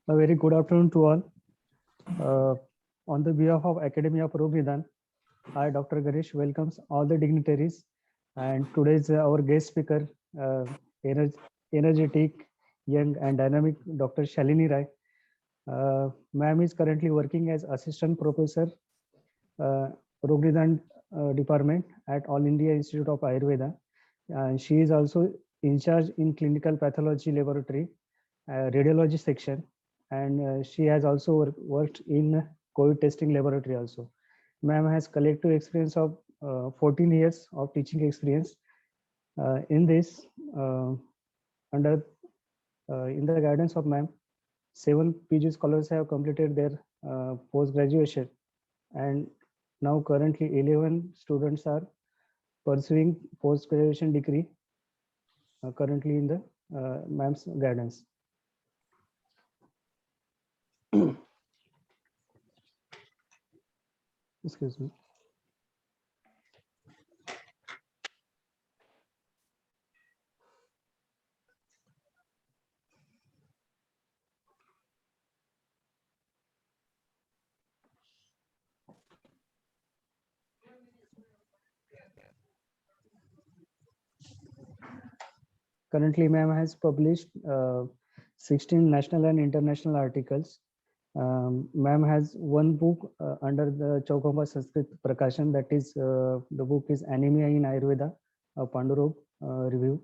A very good afternoon to all. On the behalf of Academy of Roga Nidhan, I, Dr. Ganesh, welcomes all the dignitaries. And today's our guest speaker, energetic, young, and dynamic Dr. Shalini Rai. Ma'am is currently working as assistant professor, Roga Nidhan department at All India Institute of Ayurveda. And she is also in charge in clinical pathology laboratory, radiology section, and she has also worked in COVID testing laboratory also. Ma'am has collective experience of 14 years of teaching experience. In this, under in the guidance of ma'am, 7 PG scholars have completed their post graduation, and now currently 11 students are pursuing post graduation degree currently in the ma'am's guidance. Excuse me. Currently, ma'am has published 16 national and international articles. Ma'am has one book under the Chaukamba Sanskrit Prakashan, that is the book is Anemia in Ayurveda, Pandurog review.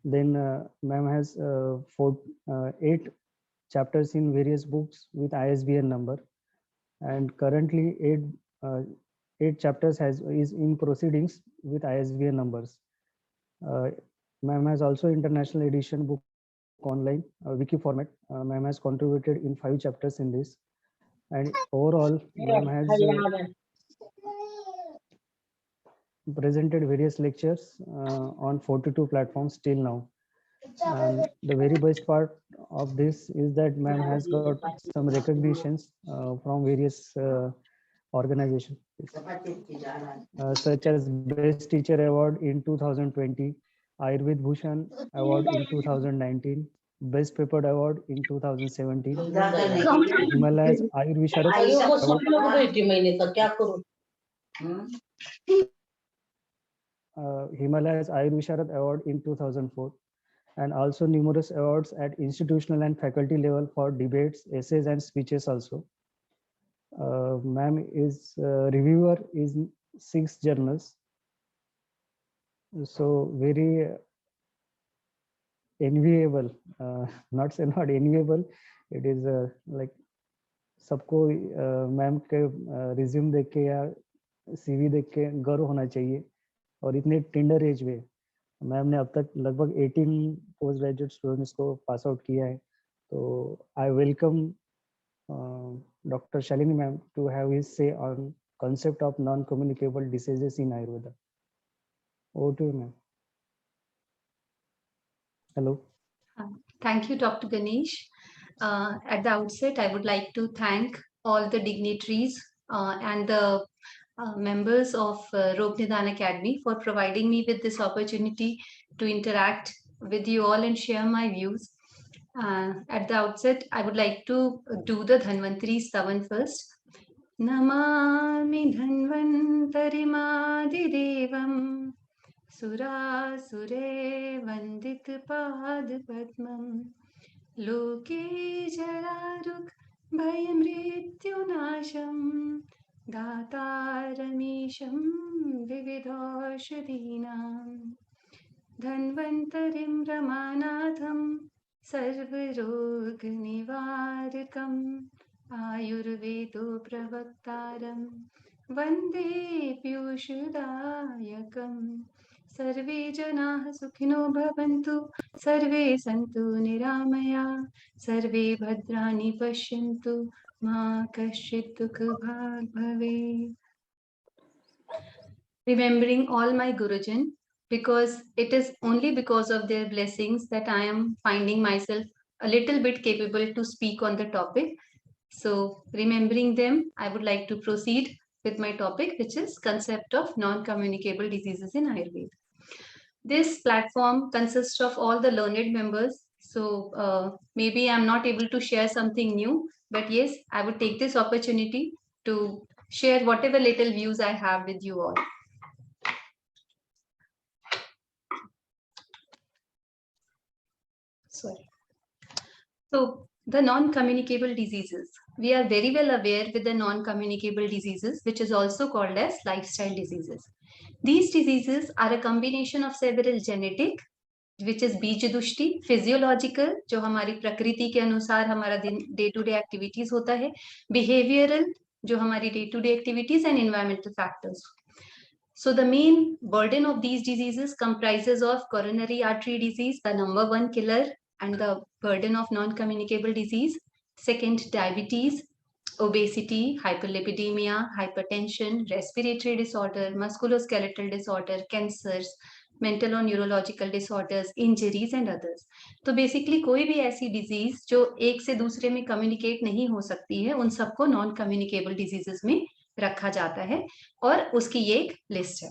Then ma'am has 8 chapters in various books with ISBN number, and currently 8 chapters is in proceedings with ISBN numbers. Ma'am has also international edition book online wiki format. Ma'am has contributed in 5 chapters in this, and overall ma'am has presented various lectures on 42 platforms till now. And the very best part of this is that ma'am has got some recognitions from various organizations, such as Best Teacher Award in 2020, Ayurved Bhushan Award in 2019, Best Papered Award in 2017, Himalayas Ayurvisharad Himalayas Ayurvisharad Award in 2004, and also numerous awards at institutional and faculty level for debates, essays, and speeches also. Ma'am is reviewer in 6 journals. So very enviable, not enviable, it is like सबको ma'am के resume देख के या CV देख के गर्व होना चाहिए, और इतने टेंडर एज में मैम ने अब तक लगभग 18 पोस्ट ग्रेजुएट स्टूडेंट्स को पास आउट किया है. तो I welcome Dr. Shalini ma'am to have his say on concept of non-communicable diseases in Ayurveda. Over to you, ma'am. Hello. Thank you, Dr. Ganesh. At the outset, I would like to thank all the dignitaries and the members of Roga Nidhan Academy for providing me with this opportunity to interact with you all and share my views. At the outset, I would like to do the Dhanvantari Stavan first. Namami Dhanvantarimadhidevam Surasure Vandit Pad Padmam Loke Jararuk Bhayamrityunasham Dataramisham Vividhoshadinam Dhanvantarim Ramanatham Sarvarog Nivarakam Ayurvedo Pravaktaram Vande Piyushadayakam Sarve Janah Sukhino Bhavantu Sarve Santu Niramaya Sarve Bhadrani Pashyantu Ma Kashchit Dukha Bhag Bhave. Remembering all my Gurujan, because it is only because of their blessings that I am finding myself a little bit capable to speak on the topic. So remembering them, I would like to proceed with my topic, which is concept of non-communicable diseases in Ayurveda. This platform consists of all the learned members. So maybe I'm not able to share something new, but yes, I would take this opportunity to share whatever little views I have with you all. Sorry. So the non-communicable diseases. We are very well aware with the non-communicable diseases, which is also called as lifestyle diseases. These diseases are a combination of several genetic, which is बीज दुष्टि, physiological, जो हमारी प्रकृति के अनुसार हमारा day to day activities होता है, behavioral, जो हमारी day to day activities, and environmental factors. So the main burden of these diseases comprises of coronary artery disease, the number one killer and the burden of non-communicable disease. Second, diabetes, obesity, hyperlipidemia, hypertension, respiratory disorder, musculoskeletal disorder, cancers, mental or neurological disorders, injuries and others. तो basically कोई भी ऐसी disease जो एक से दूसरे में communicate नहीं हो सकती है, उन सबको नॉन कम्युनिकेबल डिजीजेस में रखा जाता है और उसकी ये एक लिस्ट है.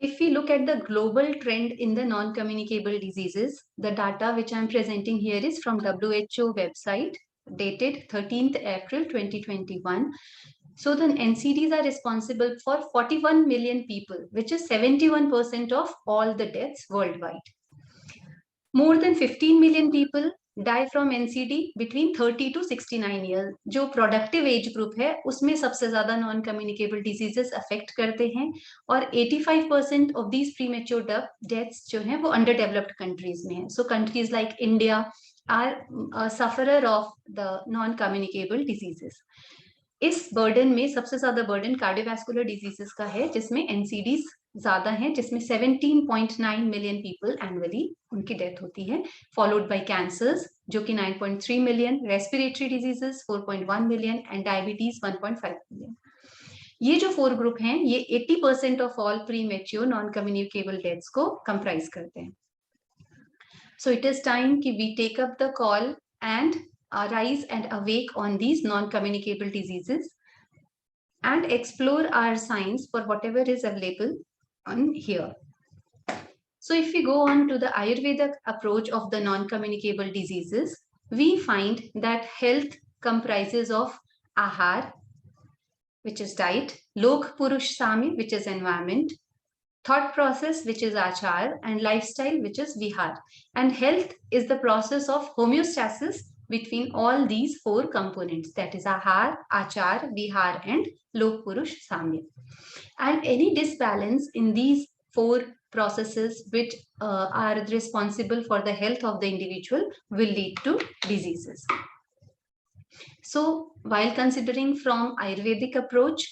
If we look at the global trend in the non-communicable diseases, the data which I am presenting here is from WHO website dated 13th April 2021. So the NCDs are responsible for 41 million people, which is 71% of all the deaths worldwide. More than 15 million people die from NCD between 30 to 69 years. जो productive age group है उसमें सबसे ज्यादा non communicable diseases affect करते हैं और 85% of these premature deaths जो हैं वो underdeveloped countries में हैं. So countries like India are a sufferer of the non communicable diseases. इस बर्डन में सबसे ज्यादा बर्डन कार्डियोवैस्कुलर डिजीजेस का है, जिसमें एनसीडीज ज्यादा हैं, जिसमें 17.9 मिलियन पीपल एनुअली उनकी डेथ होती है, फॉलोड बाय कैंसर्स जो कि 9.3 million, respiratory diseases 4.1 million and diabetes 1.5 million. ये जो 4 ग्रुप हैं ये 80% of all pre mature non communicable deaths को कंप्राइज करते हैं. सो इट इज टाइम कि we take up the call and arise and awake on these non-communicable diseases and explore our science for whatever is available on here. So if we go on to the Ayurvedic approach of the non-communicable diseases, we find that health comprises of ahar, which is diet, lok purush samya, which is environment, thought process, which is achar, and lifestyle, which is vihar. And health is the process of homeostasis between all these 4 components, that is ahar, achar, vihar, and lok purush samya. And any disbalance in these 4 processes which are responsible for the health of the individual will lead to diseases. So while considering from Ayurvedic approach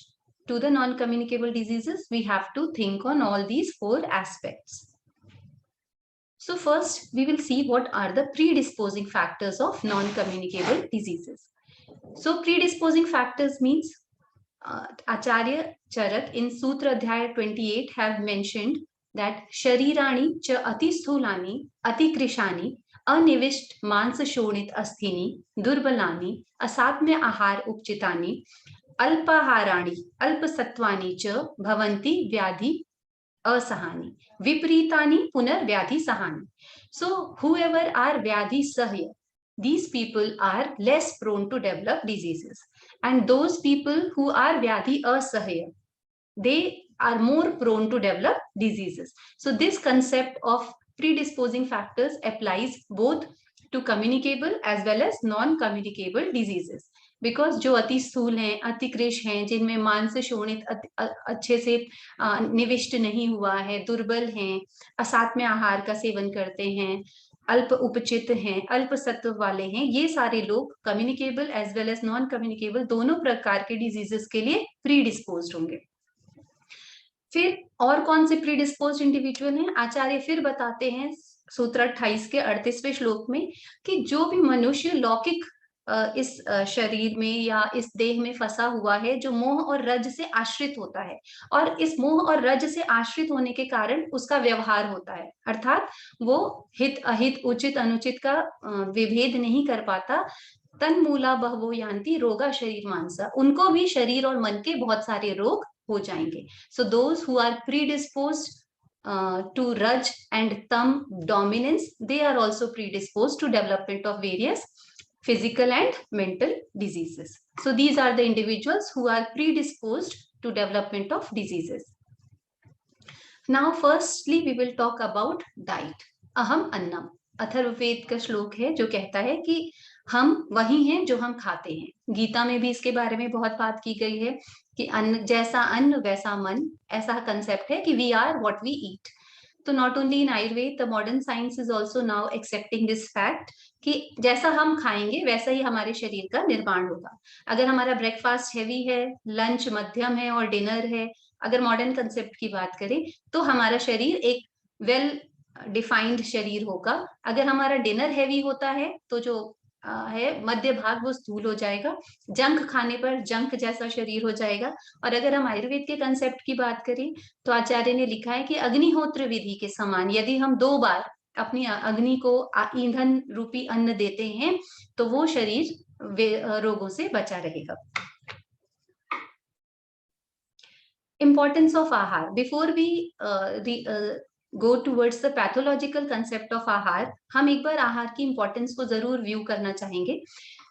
to the non-communicable diseases, we have to think on all these 4 aspects. So first, we will see what are the predisposing factors of non-communicable diseases. So predisposing factors means Acharya Charak in Sutra Adhyaya 28 have mentioned that Sharirani cha ati sthulani ati krishani अनिविष्ट मांस शोणित अस्थिनी दुर्बलानि असात्म्य आहार उपचितानि अल्पाहाराणि अल्पसत्वानि च भवन्ति व्याधि असहानि विपरीतानि पुनर्व्याधि सहानि. So whoever are vyadhi sahya, these people are less prone to develop diseases, and those people who are vyadhi asahya, they are more prone to develop diseases. So this concept of predisposing factors applies both to communicable as well as non-communicable diseases. Because जो अति स्थूल हैं, अति कृश हैं, जिनमें मांस शोणित अच्छे से निविष्ट नहीं हुआ है, दुर्बल हैं, असात्म्य आहार का सेवन करते हैं, अल्प उपचित हैं, अल्प सत्व वाले हैं, ये सारे लोग communicable as well as non communicable दोनों प्रकार के डिजीजेस के लिए प्रीडिस्पोज्ड होंगे. फिर और कौन से प्रीडिस्पोज्ड इंडिविजुअल हैं? आचार्य फिर बताते हैं सूत्र 28 के 38वें श्लोक में कि जो भी मनुष्य लौकिक इस शरीर में या इस देह में फंसा हुआ है, जो मोह और रज से आश्रित होता है, और इस मोह और रज से आश्रित होने के कारण उसका व्यवहार होता है, अर्थात वो हित अहित उचित अनुचित का विभेद नहीं कर पाता. तन मूला बहवो यान्ति रोगा शरीर मानसा, उनको भी शरीर और मन के बहुत सारे रोग हो जाएंगे. So those who are predisposed to Raj and Tam dominance, they are also predisposed to development of various physical and mental diseases. So these are the individuals who are predisposed to development of diseases. Now firstly we will talk about diet. अहम अन्नम, अथर्ववेद का श्लोक है जो कहता है कि हम वही हैं जो हम खाते हैं. गीता में भी इसके बारे में बहुत बात की गई है कि अन्न वैसा मन, ऐसा कंसेप्ट है कि we are what we eat. तो not only in Ayurveda, the modern science is also now accepting this fact कि जैसा हम खाएंगे वैसा ही हमारे शरीर का निर्माण होगा. अगर हमारा ब्रेकफास्ट हैवी है, लंच मध्यम है और डिनर है, अगर मॉडर्न कंसेप्ट की बात करें तो हमारा शरीर एक वेल डिफाइंड शरीर होगा. अगर हमारा डिनर हैवी होता है तो जो है मध्य भाग वो स्थूल हो जाएगा, जंक खाने पर जंक जैसा शरीर हो जाएगा. और अगर हम आयुर्वेद के कंसेप्ट की बात करें तो आचार्य ने लिखा है कि अग्निहोत्र विधि के समान यदि हम 2 बार अपनी अग्नि को ईंधन रूपी अन्न देते हैं तो वो शरीर रोगों से बचा रहेगा. Importance of ahar. Before we go towards the pathological concept of आहार, हम एक बार आहार की इंपॉर्टेंस को जरूर व्यू करना चाहेंगे.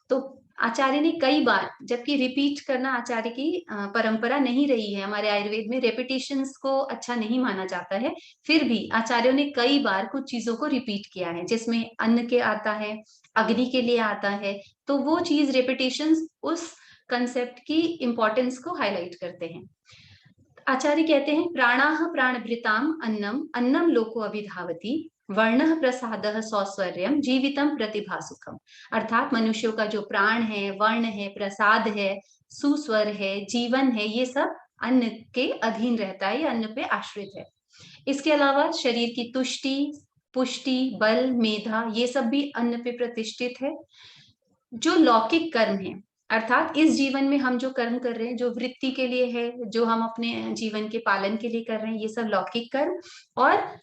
तो आचार्य ने कई बार, जबकि रिपीट करना आचार्य की परंपरा नहीं रही है, हमारे आयुर्वेद में रेपिटेशंस को अच्छा नहीं माना जाता है, फिर भी आचार्यों ने कई बार कुछ चीजों को रिपीट किया है, जिसमें अन्न के आता है, अग्नि के लिए आता है. तो वो चीज रेपिटेशंस उस कंसेप्ट की इंपॉर्टेंस को हाईलाइट करते हैं. आचार्य कहते हैं प्राणाः प्राणभृताम अन्नम अन्नम लोको अभिधावति वर्णः प्रसादः सौस्वर्यम जीवितम प्रतिभासुखम. अर्थात मनुष्यों का जो प्राण है, वर्ण है, प्रसाद है, सुस्वर है, जीवन है, ये सब अन्न के अधीन रहता है, अन्न पे आश्रित है. इसके अलावा शरीर की तुष्टि, पुष्टि, बल, मेधा, ये सब भी अन्न पे प्रतिष्ठित है. जो लौकिक कर्म है, अर्थात इस जीवन में हम जो कर्म कर रहे हैं, जो वृत्ति के लिए है, जो हम अपने जीवन के पालन के लिए कर रहे हैं, ये सब लौकिक कर्म. और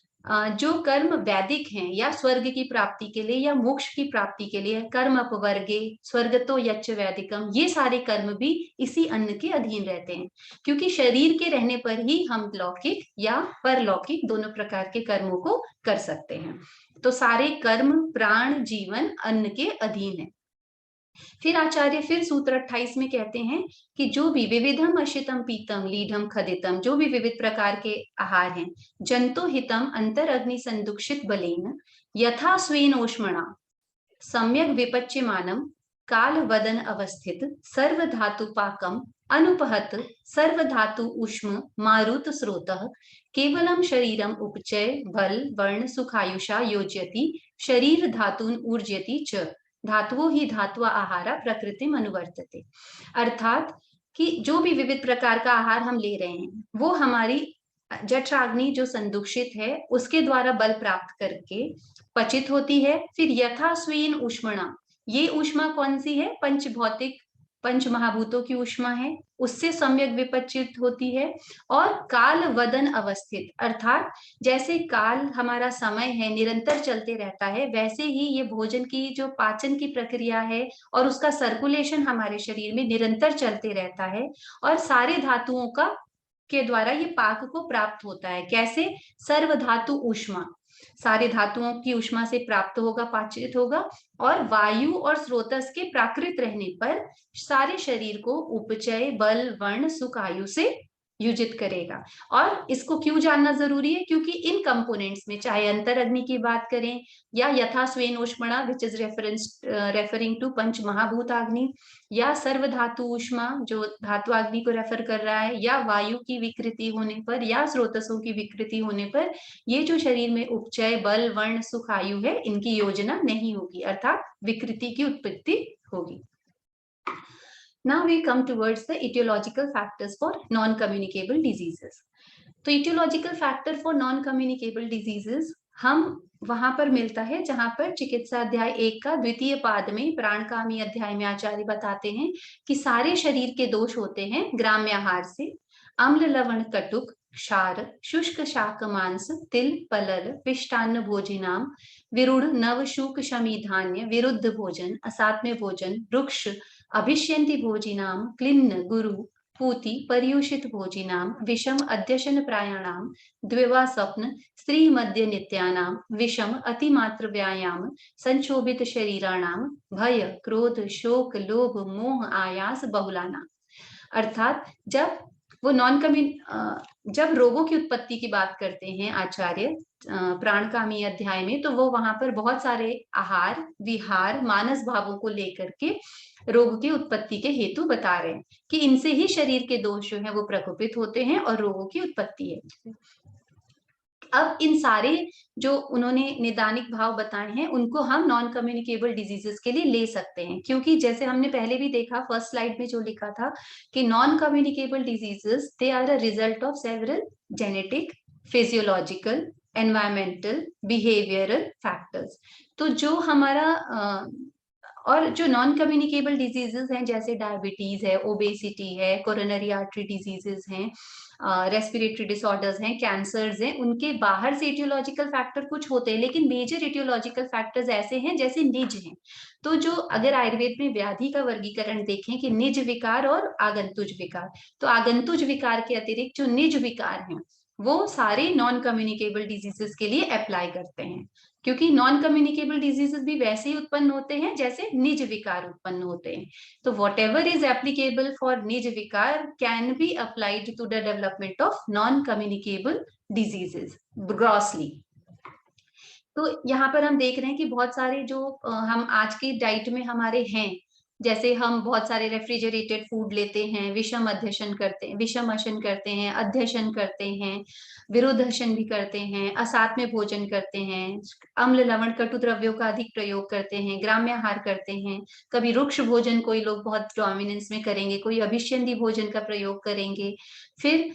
जो कर्म वैदिक हैं या स्वर्ग की प्राप्ति के लिए या मोक्ष की प्राप्ति के लिए, कर्म अपवर्गे स्वर्गतो यच्च वैदिकम, ये सारे कर्म भी इसी अन्न के अधीन रहते हैं. क्योंकि शरीर के रहने पर ही हम लौकिक या परलौकिक दोनों प्रकार के कर्मों को कर सकते हैं. तो सारे कर्म, प्राण, जीवन अन्न के अधीन है. फिर आचार्य फिर सूत्र 28 में कहते हैं कि जो भी विविधम अशितम पीतम लीढम खदितम, जो भी विविध प्रकार के आहार हैं, जंतो हितम अंतर अग्नि संदुक्षित बलेन यथा स्वेन ओष्मणा सम्यक विपच्यमानम काल वदन अवस्थित सर्व धातु पाकम अनुपहत सर्व धातु उष्म मारुत स्रोतः केवलम शरीरम उपचय बल वर्ण सुखायुषा योज्यति शरीर धातून ऊर्जयति च धातुओं ही धात्वा आहारा प्रकृति अनुवर्तते. अर्थात कि जो भी विविध प्रकार का आहार हम ले रहे हैं वो हमारी जठराग्नि जो संदुक्षित है उसके द्वारा बल प्राप्त करके पचित होती है. फिर यथा स्वेन उष्मणा, ये ऊष्मा कौन सी है? पंच भौतिक, पंच महाभूतों की ऊष्मा है, उससे सम्यक विपचित होती है. और काल वदन अवस्थित, अर्थात जैसे काल हमारा समय है निरंतर चलते रहता है, वैसे ही ये भोजन की जो पाचन की प्रक्रिया है और उसका सर्कुलेशन हमारे शरीर में निरंतर चलते रहता है. और सारे धातुओं का के द्वारा ये पाक को प्राप्त होता है. कैसे? सर्व धातु ऊष्मा, सारे धातुओं की ऊष्मा से प्राप्त होगा, पाचित होगा. और वायु और स्रोतस के प्राकृत रहने पर सारे शरीर को उपचय बल वर्ण सुख आयु से युजित करेगा. और इसको क्यों जानना जरूरी है? क्योंकि इन कंपोनेंट्स में चाहे अंतर अग्नि की बात करें या यथा स्वेन ऊष्मणा विच इज रेफरिंग टू पंच महाभूत अग्नि, या सर्व धातु ऊष्मा जो धातु अग्नि को रेफर कर रहा है, या वायु की विकृति होने पर या स्रोतसों की विकृति होने पर ये जो शरीर में उपचय बल वर्ण सुख आयु है इनकी योजना नहीं होगी, अर्थात विकृति की उत्पत्ति होगी. Now we come towards the etiological factors for non-communicable diseases. तो etiological factor for non-communicable diseases हम वहां पर मिलता है जहां पर चिकित्सा अध्याय 1 का द्वितीय पाद में प्राणकामी अध्याय में आचार्य बताते हैं कि सारे शरीर के दोष होते हैं ग्राम्य आहार से. अम्ल लवण कटुक क्षार शुष्क शाक मांस तिल पलल पिष्टान्न भोजिनाम विरुड़ नव शूक शमी धान्य विरुद्ध भोजन असात्म्य भोजन वृक्ष अभिष्यन्ति भोजिनाम क्लिन्न गुरु पूति पर्युषित भोजिनाम विषम अध्यशन प्रायाणाम द्विवा स्वप्न स्त्री मध्य नित्यानाम विषम अतिमात्र व्यायाम संशोभित शरीराणाम भय क्रोध शोक लोभ मोह आयास बहुलाना। अर्थात जब वो जब रोगों की उत्पत्ति की बात करते हैं आचार्य प्राणकामी अध्याय में, तो वो वहां पर बहुत सारे आहार विहार मानस भावों को लेकर के रोग की उत्पत्ति के हेतु बता रहे हैं कि इनसे ही शरीर के दोष जो है वो प्रकोपित होते हैं और रोगों की उत्पत्ति है। अब इन सारे जो उन्होंने निदानिक भाव बताए हैं उनको हम नॉन कम्युनिकेबल डिजीजेस के लिए ले सकते हैं, क्योंकि जैसे हमने पहले भी देखा फर्स्ट स्लाइड में जो लिखा था कि non communicable diseases they are a result of several genetic physiological environmental behavioural factors. तो जो हमारा और जो नॉन कम्युनिकेबल डिजीजेस हैं जैसे डायबिटीज है, ओबेसिटी है, कोरोनरी आर्टरी डिजीजेस हैं, रेस्पिरेटरी डिसऑर्डर्स हैं, कैंसर्स हैं, उनके बाहर से इटियोलॉजिकल फैक्टर कुछ होते हैं, लेकिन मेजर इटियोलॉजिकल फैक्टर्स ऐसे हैं जैसे निज हैं। तो जो अगर आयुर्वेद में व्याधि का वर्गीकरण देखें कि निज विकार और आगंतुज विकार, तो आगंतुज विकार के अतिरिक्त जो निज विकार हैं वो सारे नॉन कम्युनिकेबल डिजीजेस के लिए अप्लाई करते हैं, क्योंकि नॉन कम्युनिकेबल डिजीजेस भी वैसे ही उत्पन्न होते हैं जैसे निज विकार उत्पन्न होते हैं। तो whatever is applicable for निज विकार can be applied to the development of non communicable diseases grossly. तो यहाँ पर हम देख रहे हैं कि बहुत सारे जो हम आज की डाइट में हमारे हैं, जैसे हम बहुत सारे रेफ्रिजरेटेड फूड लेते हैं, विषम अध्यशन करते हैं, विषम अशन करते हैं, अध्यशन करते हैं, विरोधशन भी करते हैं, असात में भोजन करते हैं, अम्ल लवण कटु द्रव्यों का अधिक प्रयोग करते हैं, ग्राम्याहार करते हैं, कभी रुक्ष भोजन कोई लोग बहुत डोमिनेंस में करेंगे, कोई अभिष्यंदी भोजन का प्रयोग करेंगे। फिर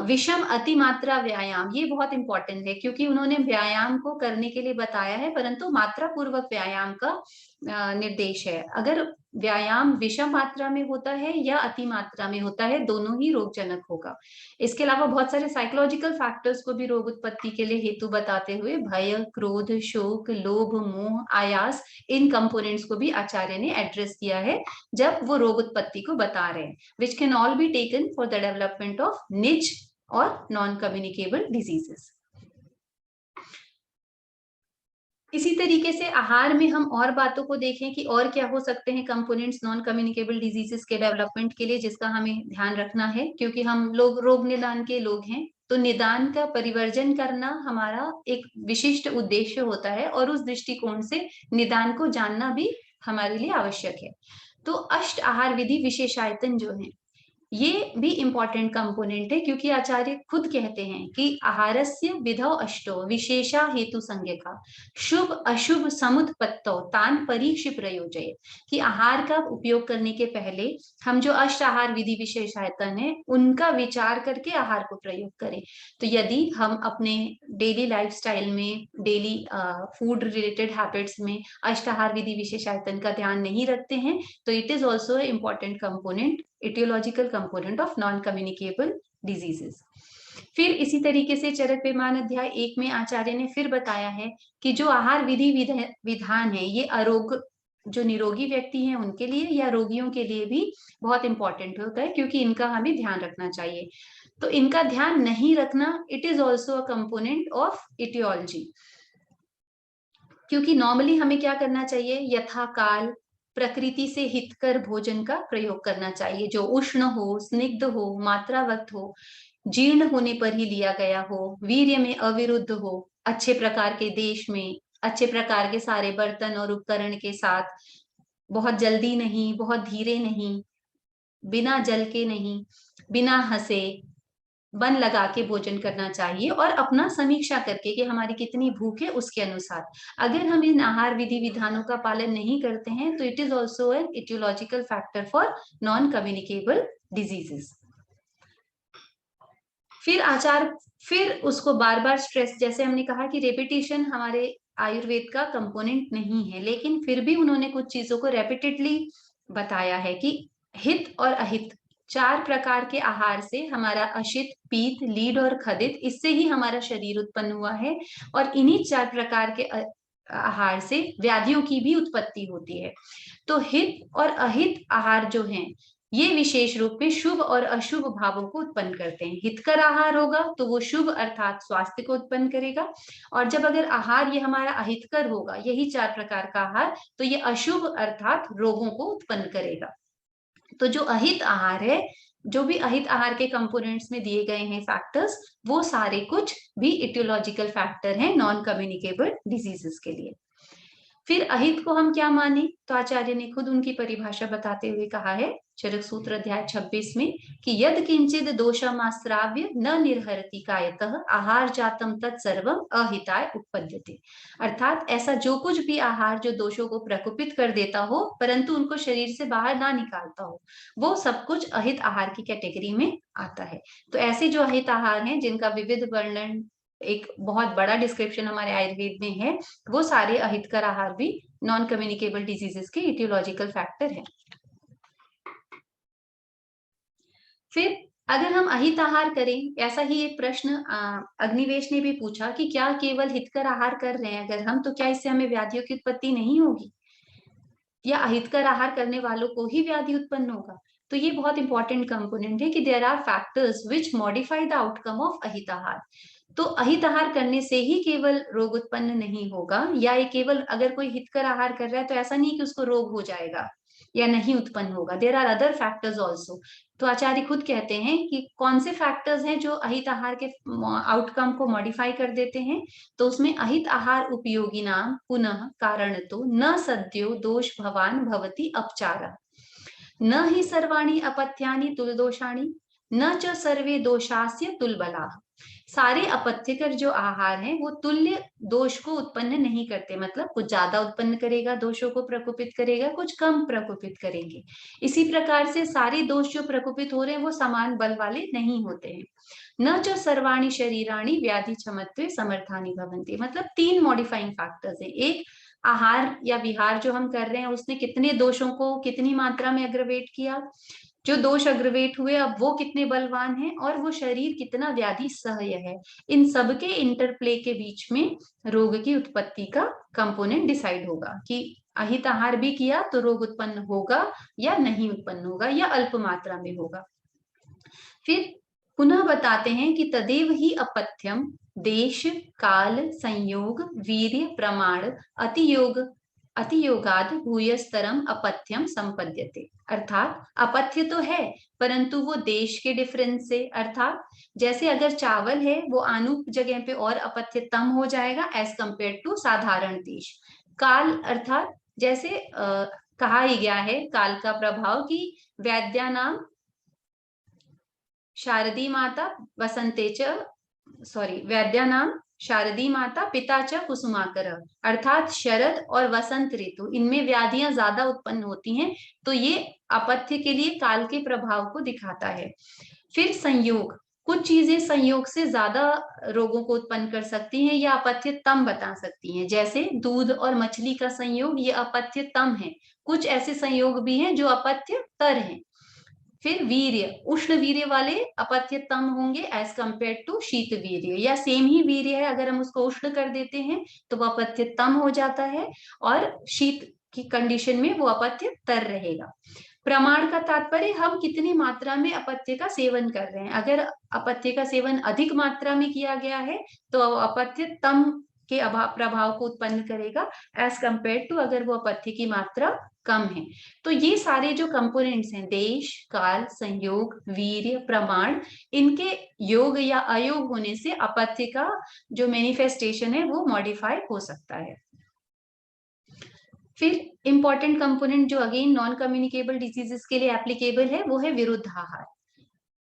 विषम अतिमात्रा व्यायाम, ये बहुत इंपॉर्टेंट है क्योंकि उन्होंने व्यायाम को करने के लिए बताया है, परंतु मात्रा पूर्वक व्यायाम का निर्देश है। अगर व्यायाम विषम मात्रा में होता है या अति मात्रा में होता है, दोनों ही रोगजनक होगा। इसके अलावा बहुत सारे साइकोलॉजिकल फैक्टर्स को भी रोग उत्पत्ति के लिए हेतु बताते हुए भय क्रोध शोक लोभ मोह आयास, इन कंपोनेंट्स को भी आचार्य ने एड्रेस किया है जब वो रोग उत्पत्ति को बता रहे हैं, which can all be taken for the development of निज और नॉन कम्युनिकेबल डिजीजेस। इसी तरीके से आहार में हम और बातों को देखें कि और क्या हो सकते हैं कंपोनेंट्स नॉन कम्युनिकेबल डिजीजेस के डेवलपमेंट के लिए, जिसका हमें ध्यान रखना है, क्योंकि हम लोग रोग निदान के लोग हैं। तो निदान का परिवर्जन करना हमारा एक विशिष्ट उद्देश्य होता है और उस दृष्टिकोण से निदान को जानना भी हमारे लिए आवश्यक है। तो अष्ट आहार विधि विशेषायतन जो है ये भी इंपॉर्टेंट कंपोनेंट है, क्योंकि आचार्य खुद कहते हैं कि आहारस्य विधौ अष्टो विशेषा हेतु संज्ञका शुभ अशुभ समुत्पत्तो तान परीक्ष प्रयोजय, कि आहार का उपयोग करने के पहले हम जो अष्ट आहार विधि विशेषायतन है उनका विचार करके आहार को प्रयोग करें। तो यदि हम अपने डेली लाइफस्टाइल में डेली फूड रिलेटेड हैबिट्स में अष्ट आहार विधि विशेषायतन का ध्यान नहीं रखते हैं, तो it is also important component, etiological component of non-communicable diseases। फिर इसी तरीके से चरक विमान अध्याय 1 में आचार्य ने फिर बताया है कि जो आहार विधि विधान है ये अरोग जो निरोगी व्यक्ति हैं उनके लिए या रोगियों के लिए भी बहुत इंपॉर्टेंट होता है, क्योंकि इनका हमें ध्यान रखना चाहिए। तो इनका ध्यान नहीं रखना it is also a component of aetiology, क्योंकि नॉर्मली हमें क्या करना चाहिए, यथाकाल प्रकृति से हितकर भोजन का प्रयोग करना चाहिए, जो उष्ण हो, स्निग्ध हो, मात्रावत हो, जीर्ण होने पर ही लिया गया हो, वीर्य में अविरुद्ध हो, अच्छे प्रकार के देश में, अच्छे प्रकार के सारे बर्तन और उपकरण के साथ, बहुत जल्दी नहीं, बहुत धीरे नहीं, बिना जल के नहीं, बिना हंसे, मन लगा के भोजन करना चाहिए और अपना समीक्षा करके कि हमारी कितनी भूख है उसके अनुसार। अगर हम इन आहार विधि विधानों का पालन नहीं करते हैं तो it is also an aetiological factor for non communicable diseases. फिर उसको बार बार स्ट्रेस, जैसे हमने कहा कि रेपिटेशन हमारे आयुर्वेद का कंपोनेंट नहीं है, लेकिन फिर भी उन्होंने कुछ चीजों को रेपिटेडली बताया है कि हित और अहित 4 प्रकार के आहार से हमारा अशित पीत लीड और खदित, इससे ही हमारा शरीर उत्पन्न हुआ है और इन्हीं 4 प्रकार के आहार से व्याधियों की भी उत्पत्ति होती है। तो हित और अहित आहार जो हैं ये विशेष रूप में शुभ और अशुभ भावों को उत्पन्न करते हैं। हितकर आहार होगा तो वो शुभ अर्थात स्वास्थ्य को उत्पन्न करेगा, और जब अगर आहार ये हमारा अहितकर होगा, यही 4 प्रकार का आहार, तो ये अशुभ अर्थात रोगों को उत्पन्न करेगा। तो जो अहित आहार है, जो भी अहित आहार के कंपोनेंट्स में दिए गए हैं फैक्टर्स, वो सारे कुछ भी इटियोलॉजिकल फैक्टर हैं नॉन कम्युनिकेबल डिजीजेस के लिए। फिर अहित को हम क्या माने, तो आचार्य ने खुद उनकी परिभाषा बताते हुए कहा है चरक सूत्र अध्याय 26 में कि यद किंचिद दोषमास्त्राव्य न निर्हरति कायतः आहार जातम तत्सर्वम अहिताय उपपद्यते। अर्थात ऐसा जो कुछ भी आहार जो दोषों को प्रकोपित कर देता हो परंतु उनको शरीर से बाहर ना निकालता हो, वो सब कुछ अहित आहार की कैटेगरी में आता है। तो ऐसे जो अहित आहार हैं जिनका विविध वर्णन, एक बहुत बड़ा डिस्क्रिप्शन हमारे आयुर्वेद में है, वो सारे अहितकर आहार भी नॉन कम्युनिकेबल डिजीजेस के इटियोलॉजिकल फैक्टर हैं। फिर अगर हम अहित आहार करें, ऐसा ही एक प्रश्न अग्निवेश ने भी पूछा कि क्या केवल हितकर आहार कर रहे हैं अगर हम, तो क्या इससे हमें व्याधियों की उत्पत्ति नहीं होगी, या अहितकर आहार करने वालों को ही व्याधि उत्पन्न होगा? तो ये बहुत इंपॉर्टेंट कंपोनेंट है कि there are factors which modify the outcome of अहित आहार। तो अहित आहार करने से ही केवल रोग उत्पन्न नहीं होगा, या ये केवल अगर कोई हितकर आहार कर रहा है तो ऐसा नहीं कि उसको रोग हो जाएगा या नहीं उत्पन्न होगा। There are other factors also. तो आचार्य खुद कहते हैं कि कौन से फैक्टर्स हैं जो अहित आहार के आउटकम को मॉडिफाई कर देते हैं, तो उसमें अहित आहार उपयोगी नाम पुनः कारण तो न सद्यो दोष भवान भवति अपचार, न ही सर्वाणी अपथ्यानि तुलदोषाणी, न च सर्वे दोषास्य तुलबला। सारे अपथ्यकर जो आहार हैं वो तुल्य दोष को उत्पन्न नहीं करते, मतलब कुछ ज्यादा उत्पन्न करेगा, दोषों को प्रकोपित करेगा, कुछ कम प्रकोपित करेंगे। इसी प्रकार से सारे दोष जो प्रकोपित हो रहे हैं वो समान बल वाले नहीं होते हैं। न जो सर्वाणी शरीराणी व्याधि क्षमत्वे समर्थानी भवन्ति, मतलब 3 मॉडिफाइंग फैक्टर्स है। एक, आहार या विहार जो हम कर रहे हैं उसने कितने दोषों को कितनी मात्रा में अग्रवेट किया, जो दोष अग्रवेट हुए अब वो कितने बलवान हैं, और वो शरीर कितना व्याधि सह्य है। इन सबके इंटरप्ले के बीच में रोग की उत्पत्ति का कंपोनेंट डिसाइड होगा कि अहित आहार भी किया तो रोग उत्पन्न होगा या नहीं उत्पन्न होगा, या अल्प मात्रा में होगा। फिर पुनः बताते हैं कि तदेव ही अपथ्यम देश काल संयोग वीर्य प्रमाण अतियोगाद भूयस्तरम अपथ्यम संपद्यते। अर्थात अपथ्य तो है परंतु वो देश के डिफरेंस से, अर्थात जैसे अगर चावल है वो आनुप जगह पे और अपथ्यतम हो जाएगा एज कंपेयर टू साधारण देश। काल अर्थात जैसे कहा ही गया है काल का प्रभाव की वैद्या नाम शारदी माता वसंते च, वैद्या नाम शारदी माता पिता च कुसुमाकर, अर्थात शरद और वसंत ऋतु इनमें व्याधियां ज्यादा उत्पन्न होती हैं, तो ये अपथ्य के लिए काल के प्रभाव को दिखाता है। फिर संयोग, कुछ चीजें संयोग से ज्यादा रोगों को उत्पन्न कर सकती हैं या अपथ्यतम बता सकती हैं, जैसे दूध और मछली का संयोग ये अपथ्यतम है। कुछ ऐसे संयोग भी हैं जो अपथ्यतर हैं। फिर वीर्य, उष्ण वीर्य वाले अपथ्यतम होंगे एज कंपेयर टू शीत वीर्य, या सेम ही वीर्य है अगर हम उसको उष्ण कर देते हैं तो वो अपथ्यतम हो जाता है, और शीत की कंडीशन में वो अपथ्यतर रहेगा। प्रमाण का तात्पर्य हम कितनी मात्रा में अपथ्य का सेवन कर रहे हैं। अगर अपथ्य का सेवन अधिक मात्रा में किया गया है तो अपथ्यतम के प्रभाव को उत्पन्न करेगा एज कंपेयर टू अगर वो अपथ्य की मात्रा कम है। तो ये सारे जो कंपोनेंट्स हैं देश काल संयोग वीर्य प्रमाण, इनके योग या अयोग होने से अपथ्य का जो मैनिफेस्टेशन है वो मॉडिफाई हो सकता है। फिर इंपॉर्टेंट कंपोनेंट जो अगेन नॉन कम्युनिकेबल डिजीजेस के लिए एप्लीकेबल है वो है विरुद्धाहार।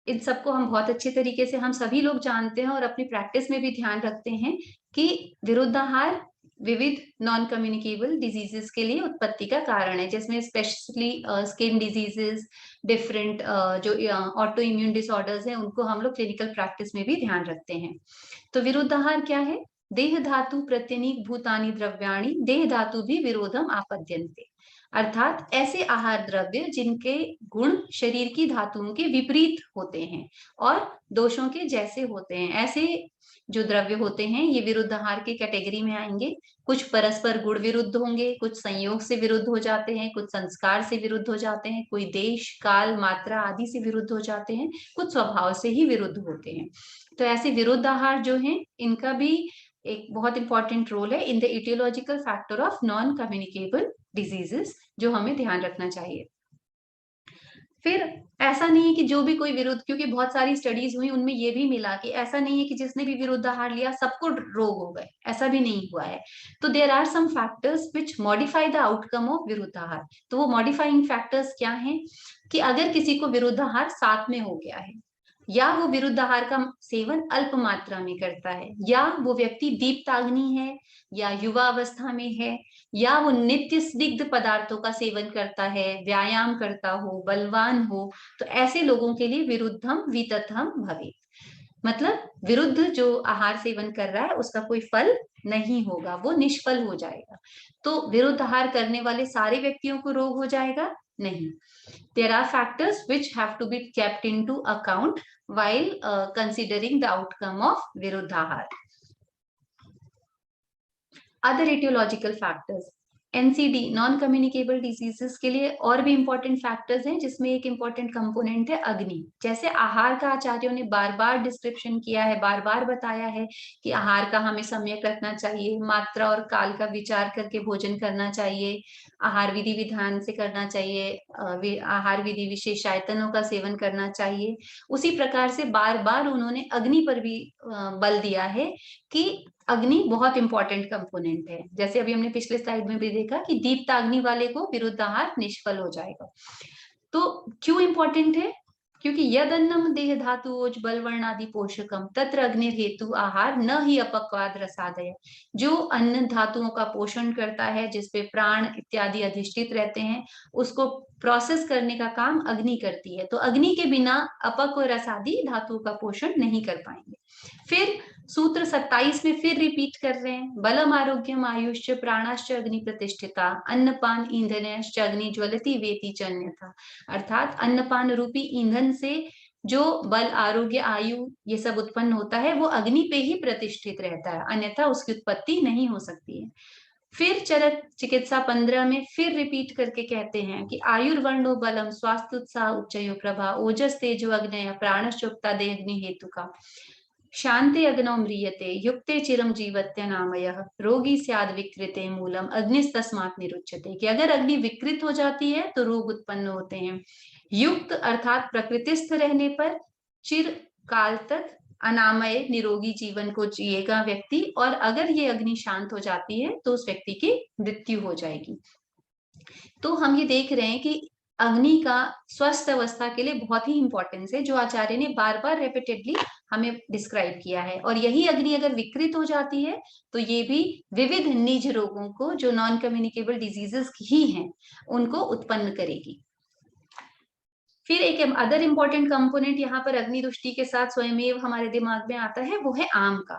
इन सबको हम बहुत अच्छे तरीके से हम सभी लोग जानते हैं और अपनी प्रैक्टिस में भी ध्यान रखते हैं कि विरुद्धाहार विविध नॉन कम्युनिकेबल डिजीजेस के लिए उत्पत्ति का कारण है, जिसमें स्पेशली स्किन डिजीजेस, डिफरेंट जो ऑटो इम्यून डिसऑर्डर्स हैं उनको हम लोग क्लिनिकल प्रैक्टिस में भी ध्यान रखते हैं। तो विरुद्धाहार क्या है? देह धातु प्रत्यनीक भूतानि द्रव्याणि देह धातु भी विरोधम आपद्यन्ते। अर्थात ऐसे आहार द्रव्य जिनके गुण शरीर की धातुओं के विपरीत होते हैं और दोषों के जैसे होते हैं, ऐसे जो द्रव्य होते हैं ये विरुद्ध आहार की कैटेगरी में आएंगे। कुछ परस्पर गुण विरुद्ध होंगे, कुछ संयोग से विरुद्ध हो जाते हैं, कुछ संस्कार से विरुद्ध हो जाते हैं, कोई देश काल मात्रा आदि से विरुद्ध हो जाते हैं, कुछ स्वभाव से ही विरुद्ध होते हैं। तो ऐसे विरुद्ध आहार जो हैं इनका भी एक बहुत इंपॉर्टेंट रोल है in the aetiological factor of non communicable diseases, जो हमें ध्यान रखना चाहिए। फिर ऐसा नहीं है कि जो भी कोई विरुद्ध, क्योंकि बहुत सारी स्टडीज हुई उनमें ये भी मिला कि ऐसा नहीं है कि जिसने भी विरुद्ध आहार लिया सबको रोग हो गए, ऐसा भी नहीं हुआ है। तो there are some factors which modify the outcome of विरुद्ध आहार। तो वो मॉडिफाइंग फैक्टर्स क्या हैं कि अगर किसी को विरुद्ध आहार साथ में हो गया है, या वो विरुद्ध आहार का सेवन अल्प मात्रा में करता है, या वो व्यक्ति दीप्ताग्नि है, या युवा अवस्था में है, या वो नित्य स्निग्ध पदार्थों का सेवन करता है, व्यायाम करता हो, बलवान हो, तो ऐसे लोगों के लिए विरुद्धम वितथम भवेत्। मतलब विरुद्ध जो आहार सेवन कर रहा है उसका कोई फल नहीं होगा, वो निष्फल हो जाएगा। तो विरुद्ध आहार करने वाले सारे व्यक्तियों को रोग हो जाएगा? नहीं। There are factors which have to be kept into account while considering the outcome of viruddhahar. Other etiological factors, NCD non communicable diseases के लिए और भी इंपॉर्टेंट फैक्टर्स हैं, जिसमें एक इंपॉर्टेंट कंपोनेंट है अग्नि। जैसे आहार का आचार्यों ने बार बार डिस्क्रिप्शन किया है, बार बार बताया है कि आहार का हमें सम्यक रखना चाहिए, मात्रा और काल का विचार करके भोजन करना चाहिए, आहार विधि विधान से करना चाहिए, आहार विधि विशेष आयतनों का सेवन करना चाहिए। उसी प्रकार से बार बार उन्होंने अग्नि पर भी बल दिया है कि अग्नि बहुत इंपॉर्टेंट कंपोनेंट है। जैसे अभी हमने पिछले स्लाइड में भी देखा कि दीप्ताग्नि वाले को विरुद्ध आहार निष्फल हो जाएगा। तो क्यों इंपॉर्टेंट है? क्योंकि यद अन्नम देह धातु ओज बलवर्ण आदि पोषकम तत्र अग्नि हेतु आहार न ही अपक्वाद रसादय। जो अन्न धातुओं का पोषण करता है, जिसपे प्राण इत्यादि अधिष्ठित रहते हैं, उसको प्रोसेस करने का काम अग्नि करती है। तो अग्नि के बिना अपक्व रसादि धातुओं का पोषण नहीं कर पाएंगे। फिर सूत्र 27 में फिर रिपीट कर रहे हैं, बलम आरोग्यम आयुष्च प्राणाश्च अग्नि प्रतिष्ठिता अन्नपान ईंधनश्च अग्नि ज्वलति वेति च अन्यथा। अर्थात अन्नपान रूपी ईंधन से जो बल आरोग्य आयु ये सब उत्पन्न होता है वो अग्नि पे ही प्रतिष्ठित रहता है, अन्यथा उसकी उत्पत्ति नहीं हो सकती है। फिर चरक चिकित्सा 15 में फिर रिपीट करके कहते हैं कि आयुर्वर्णो बलम स्वास्थ्य उत्साह उच्चयो प्रभा ओजस तेजो अग्नय प्राणश्चोक्ता दे अग्नि हेतु का शांति अग्नौ म्रियते युक्ते चिरम जीवत्य नामयः रोगी स्याद विकृते मूलम अग्निस्तस्मात् निरुच्यते। कि अगर अग्नि विकृत हो जाती है तो रोग उत्पन्न होते हैं। युक्त अर्थात प्रकृतिस्थ रहने पर चिर काल तक अनामय निरोगी जीवन को जिएगा व्यक्ति, और अगर ये अग्नि शांत हो जाती है तो उस व्यक्ति की मृत्यु हो जाएगी। तो हम ये देख रहे हैं कि अग्नि का स्वस्थ अवस्था के लिए बहुत ही इंपॉर्टेंस है, जो आचार्य ने बार बार रेपिटेडली हमें डिस्क्राइब किया है। और यही अग्नि अगर विकृत हो जाती है तो ये भी विविध निज रोगों को, जो नॉन कम्युनिकेबल डिजीजेस ही हैं, उनको उत्पन्न करेगी। फिर एक अदर इंपॉर्टेंट कंपोनेंट यहाँ पर अग्नि दुष्टि के साथ स्वयमेव हमारे दिमाग में आता है, वो है आम का।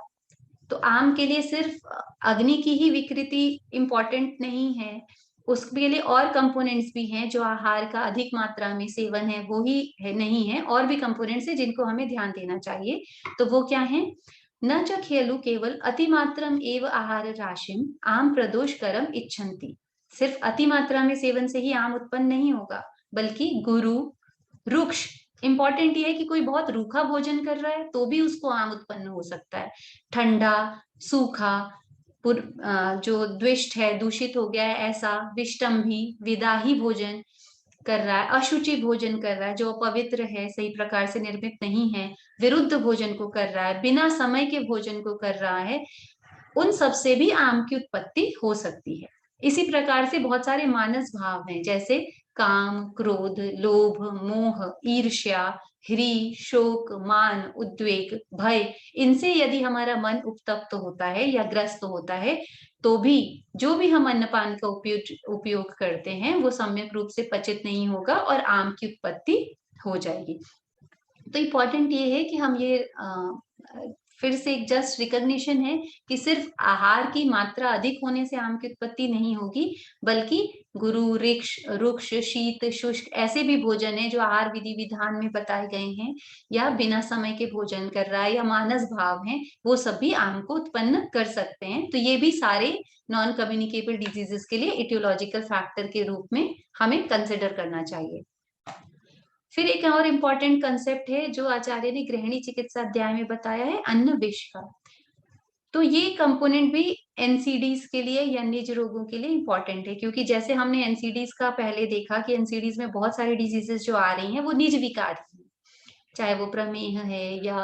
तो आम के लिए सिर्फ अग्नि की ही विकृति इंपॉर्टेंट नहीं है, उसके लिए और कंपोनेंट्स भी हैं। जो आहार का अधिक मात्रा में सेवन है वो ही है, नहीं है, और भी कंपोनेंट्स है जिनको हमें ध्यान देना चाहिए। तो वो क्या है? न च खेलु केवल अतिमात्रम एव आहार राशिम आम प्रदोष करम इच्छन्ति। सिर्फ अति मात्रा में सेवन से ही आम उत्पन्न नहीं होगा, बल्कि गुरु रुक्ष, इंपॉर्टेंट ये है कि कोई बहुत रूखा भोजन कर रहा है तो भी उसको आम उत्पन्न हो सकता है। ठंडा, सूखा, जो द्विष्ट है, दूषित हो गया है ऐसा, विष्टम्भी विदाही भोजन कर रहा है, अशुचि भोजन कर रहा है, जो अपवित्र है, सही प्रकार से निर्मित नहीं है, विरुद्ध भोजन को कर रहा है, बिना समय के भोजन को कर रहा है, उन सब से भी आम की उत्पत्ति हो सकती है। इसी प्रकार से बहुत सारे मानस भाव हैं, जैसे काम, क्रोध, लोभ, मोह, ईर्ष्या, ह्री, शोक, मान, उद्वेग, भय, इनसे यदि हमारा मन उत्तप्त होता है या ग्रस्त होता है तो भी जो भी हम अन्नपान का उपयोग करते हैं वो सम्यक रूप से पचित नहीं होगा और आम की उत्पत्ति हो जाएगी। तो इम्पोर्टेंट ये है कि हम ये फिर से एक जस्ट रिकॉग्निशन है कि सिर्फ आहार की मात्रा अधिक होने से आम की उत्पत्ति नहीं होगी, बल्कि गुरु, रुक्ष, शीत, शुष्क ऐसे भी भोजन है जो आहार विधि विधान में बताए गए हैं, या बिना समय के भोजन कर रहा है, या मानस भाव है, वो सभी आम को उत्पन्न कर सकते हैं। तो ये भी सारे नॉन कम्युनिकेबल डिजीजेस के लिए इटियोलॉजिकल फैक्टर के रूप में हमें कंसिडर करना चाहिए। फिर एक और इम्पॉर्टेंट कंसेप्ट है जो आचार्य ने गृहिणी चिकित्सा अध्याय में बताया है, अन्न विष का। तो ये कंपोनेंट भी एनसीडीज के लिए या निज रोगों के लिए इंपॉर्टेंट है, क्योंकि जैसे हमने एनसीडीज का पहले देखा कि एनसीडीज में बहुत सारे डिजीजेस जो आ रही हैं वो निज विकार हैं, चाहे वो प्रमेह है या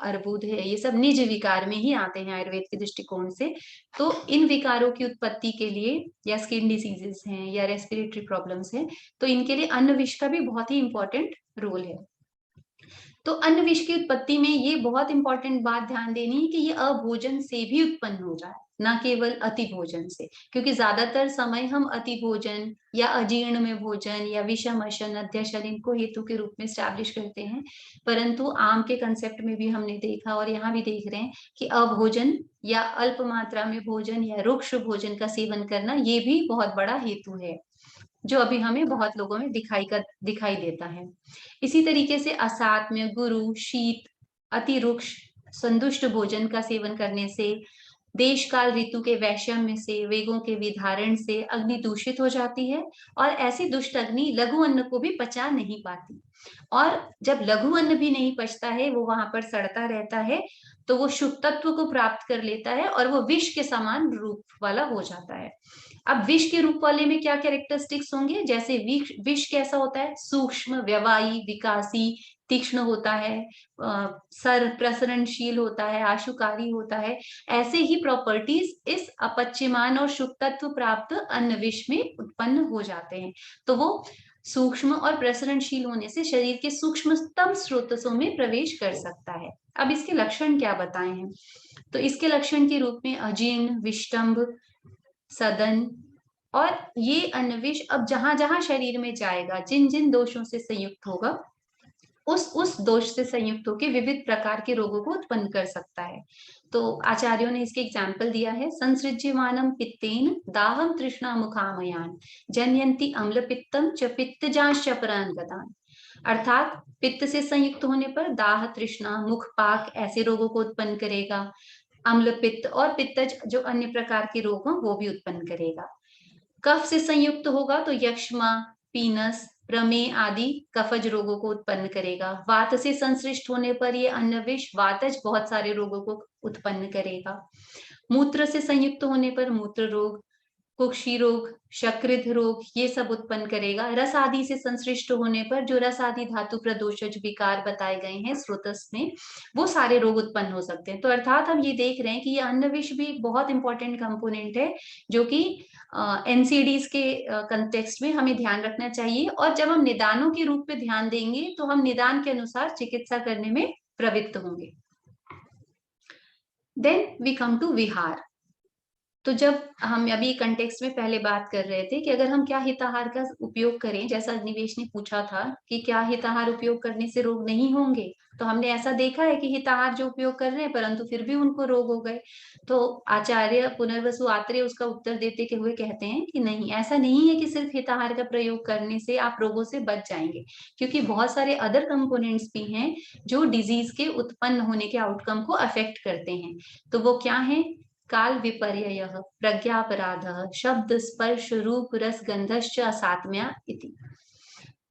अर्बुद है, ये सब निज विकार में ही आते हैं आयुर्वेद के दृष्टिकोण से। तो इन विकारों की उत्पत्ति के लिए, या स्किन डिसीजेस हैं या रेस्पिरेटरी प्रॉब्लम्स हैं, तो इनके लिए अन्न विष का भी बहुत ही इंपॉर्टेंट रोल है। तो अन्न विष की उत्पत्ति में ये बहुत इंपॉर्टेंट बात ध्यान देनी है कि ये अभोजन से भी उत्पन्न हो रहा है, ना केवल अति भोजन से, क्योंकि ज्यादातर समय हम अति भोजन या अजीर्ण में भोजन या विषम अशन अध्यशन इनको हेतु के रूप में स्टैब्लिश करते हैं, परंतु आम के कंसेप्ट में भी हमने देखा और यहाँ भी देख रहे हैं कि अभोजन या अल्प मात्रा में भोजन या रुक्ष भोजन का सेवन करना ये भी बहुत बड़ा हेतु है, जो अभी हमें बहुत लोगों में दिखाई देता है। इसी तरीके से असात्म्य, गुरु, शीत, अति रुक्ष, संदुष्ट भोजन का सेवन करने से, देश काल ऋतु के वैषम्य से, वेगों के विधारण से अग्नि दूषित हो जाती है, और ऐसी दुष्ट अग्नि लघु अन्न को भी पचा नहीं पाती, और जब लघु अन्न भी नहीं पचता है, वो वहां पर सड़ता रहता है, तो वो शुभ तत्व को प्राप्त कर लेता है और वो विष के समान रूप वाला हो जाता है। अब विष के रूप वाले में क्या कैरेक्टरिस्टिक्स होंगे, जैसे विष कैसा होता है, सूक्ष्म, व्यवायी, विकासी, तीक्ष्ण होता है, सर प्रसरणशील होता है, आशुकारी होता है, ऐसे ही प्रॉपर्टीज इस अपच्यमान और शुभ तत्व प्राप्त अन्न विष में उत्पन्न हो जाते हैं। तो वो सूक्ष्म और प्रसरणशील होने से शरीर के सूक्ष्मतम स्रोतों में प्रवेश कर सकता है। अब इसके लक्षण क्या बताए हैं, तो इसके लक्षण के रूप में अजीर्ण, विष्टंभ, सदन, और ये अन्नविष अब जहां जहां शरीर में जाएगा, जिन जिन दोषों से संयुक्त होगा, उस दोष से संयुक्त होकर विविध प्रकार के रोगों को उत्पन्न कर सकता है। तो आचार्यों ने इसके एग्जाम्पल दिया है, संसृज्यमानम पित्तेन दाहम तृष्णा मुखामयान जनयंती अम्ल पित्तम च पित्तजांश्च परांगतान। अर्थात पित्त से संयुक्त होने पर दाह, तृष्णा, मुख पाक ऐसे रोगों को उत्पन्न करेगा, अम्ल पित्त और पित्तज जो अन्य प्रकार के रोग हों वो भी उत्पन्न करेगा। कफ से संयुक्त होगा तो यक्ष्मा, पीनस, प्रमेह आदि कफज रोगों को उत्पन्न करेगा। वात से संश्लिष्ट होने पर ये अन्नविष वातज बहुत सारे रोगों को उत्पन्न करेगा। मूत्र से संयुक्त होने पर मूत्र रोग, कुक्षी रोग, शकृत रोग ये सब उत्पन्न करेगा। रस आदि से संश्लिष्ट होने पर जो रस आदि धातु प्रदोषज विकार बताए गए हैं स्रोतस में, वो सारे रोग उत्पन्न हो सकते हैं। तो अर्थात हम ये देख रहे हैं कि ये अन्नविष भी एक बहुत इंपॉर्टेंट कंपोनेंट है, जो कि एनसीडीज के कंटेक्स्ट में हमें ध्यान रखना चाहिए, और जब हम निदानों के रूप में ध्यान देंगे तो हम निदान के अनुसार चिकित्सा करने में प्रवृत्त होंगे। देन वी कम टू विहार। तो जब हम अभी कंटेक्स्ट में पहले बात कर रहे थे कि अगर हम क्या हिताहार का उपयोग करें, जैसा निवेश ने पूछा था कि क्या हिताहार उपयोग करने से रोग नहीं होंगे, तो हमने ऐसा देखा है कि हिताहार जो उपयोग कर रहे हैं परंतु फिर भी उनको रोग हो गए। तो आचार्य पुनर्वसु आत्रेय उसका उत्तर देते हुए कहते हैं कि नहीं, ऐसा नहीं है कि सिर्फ हिताहार का प्रयोग करने से आप रोगों से बच जाएंगे, क्योंकि बहुत सारे अदर कंपोनेंट्स भी हैं जो डिजीज के उत्पन्न होने के आउटकम को अफेक्ट करते हैं। तो वो क्या है, काल विपर्ययः, प्रज्ञापराधः, शब्द स्पर्श रूप रस गंधश्च असात्म्या इति।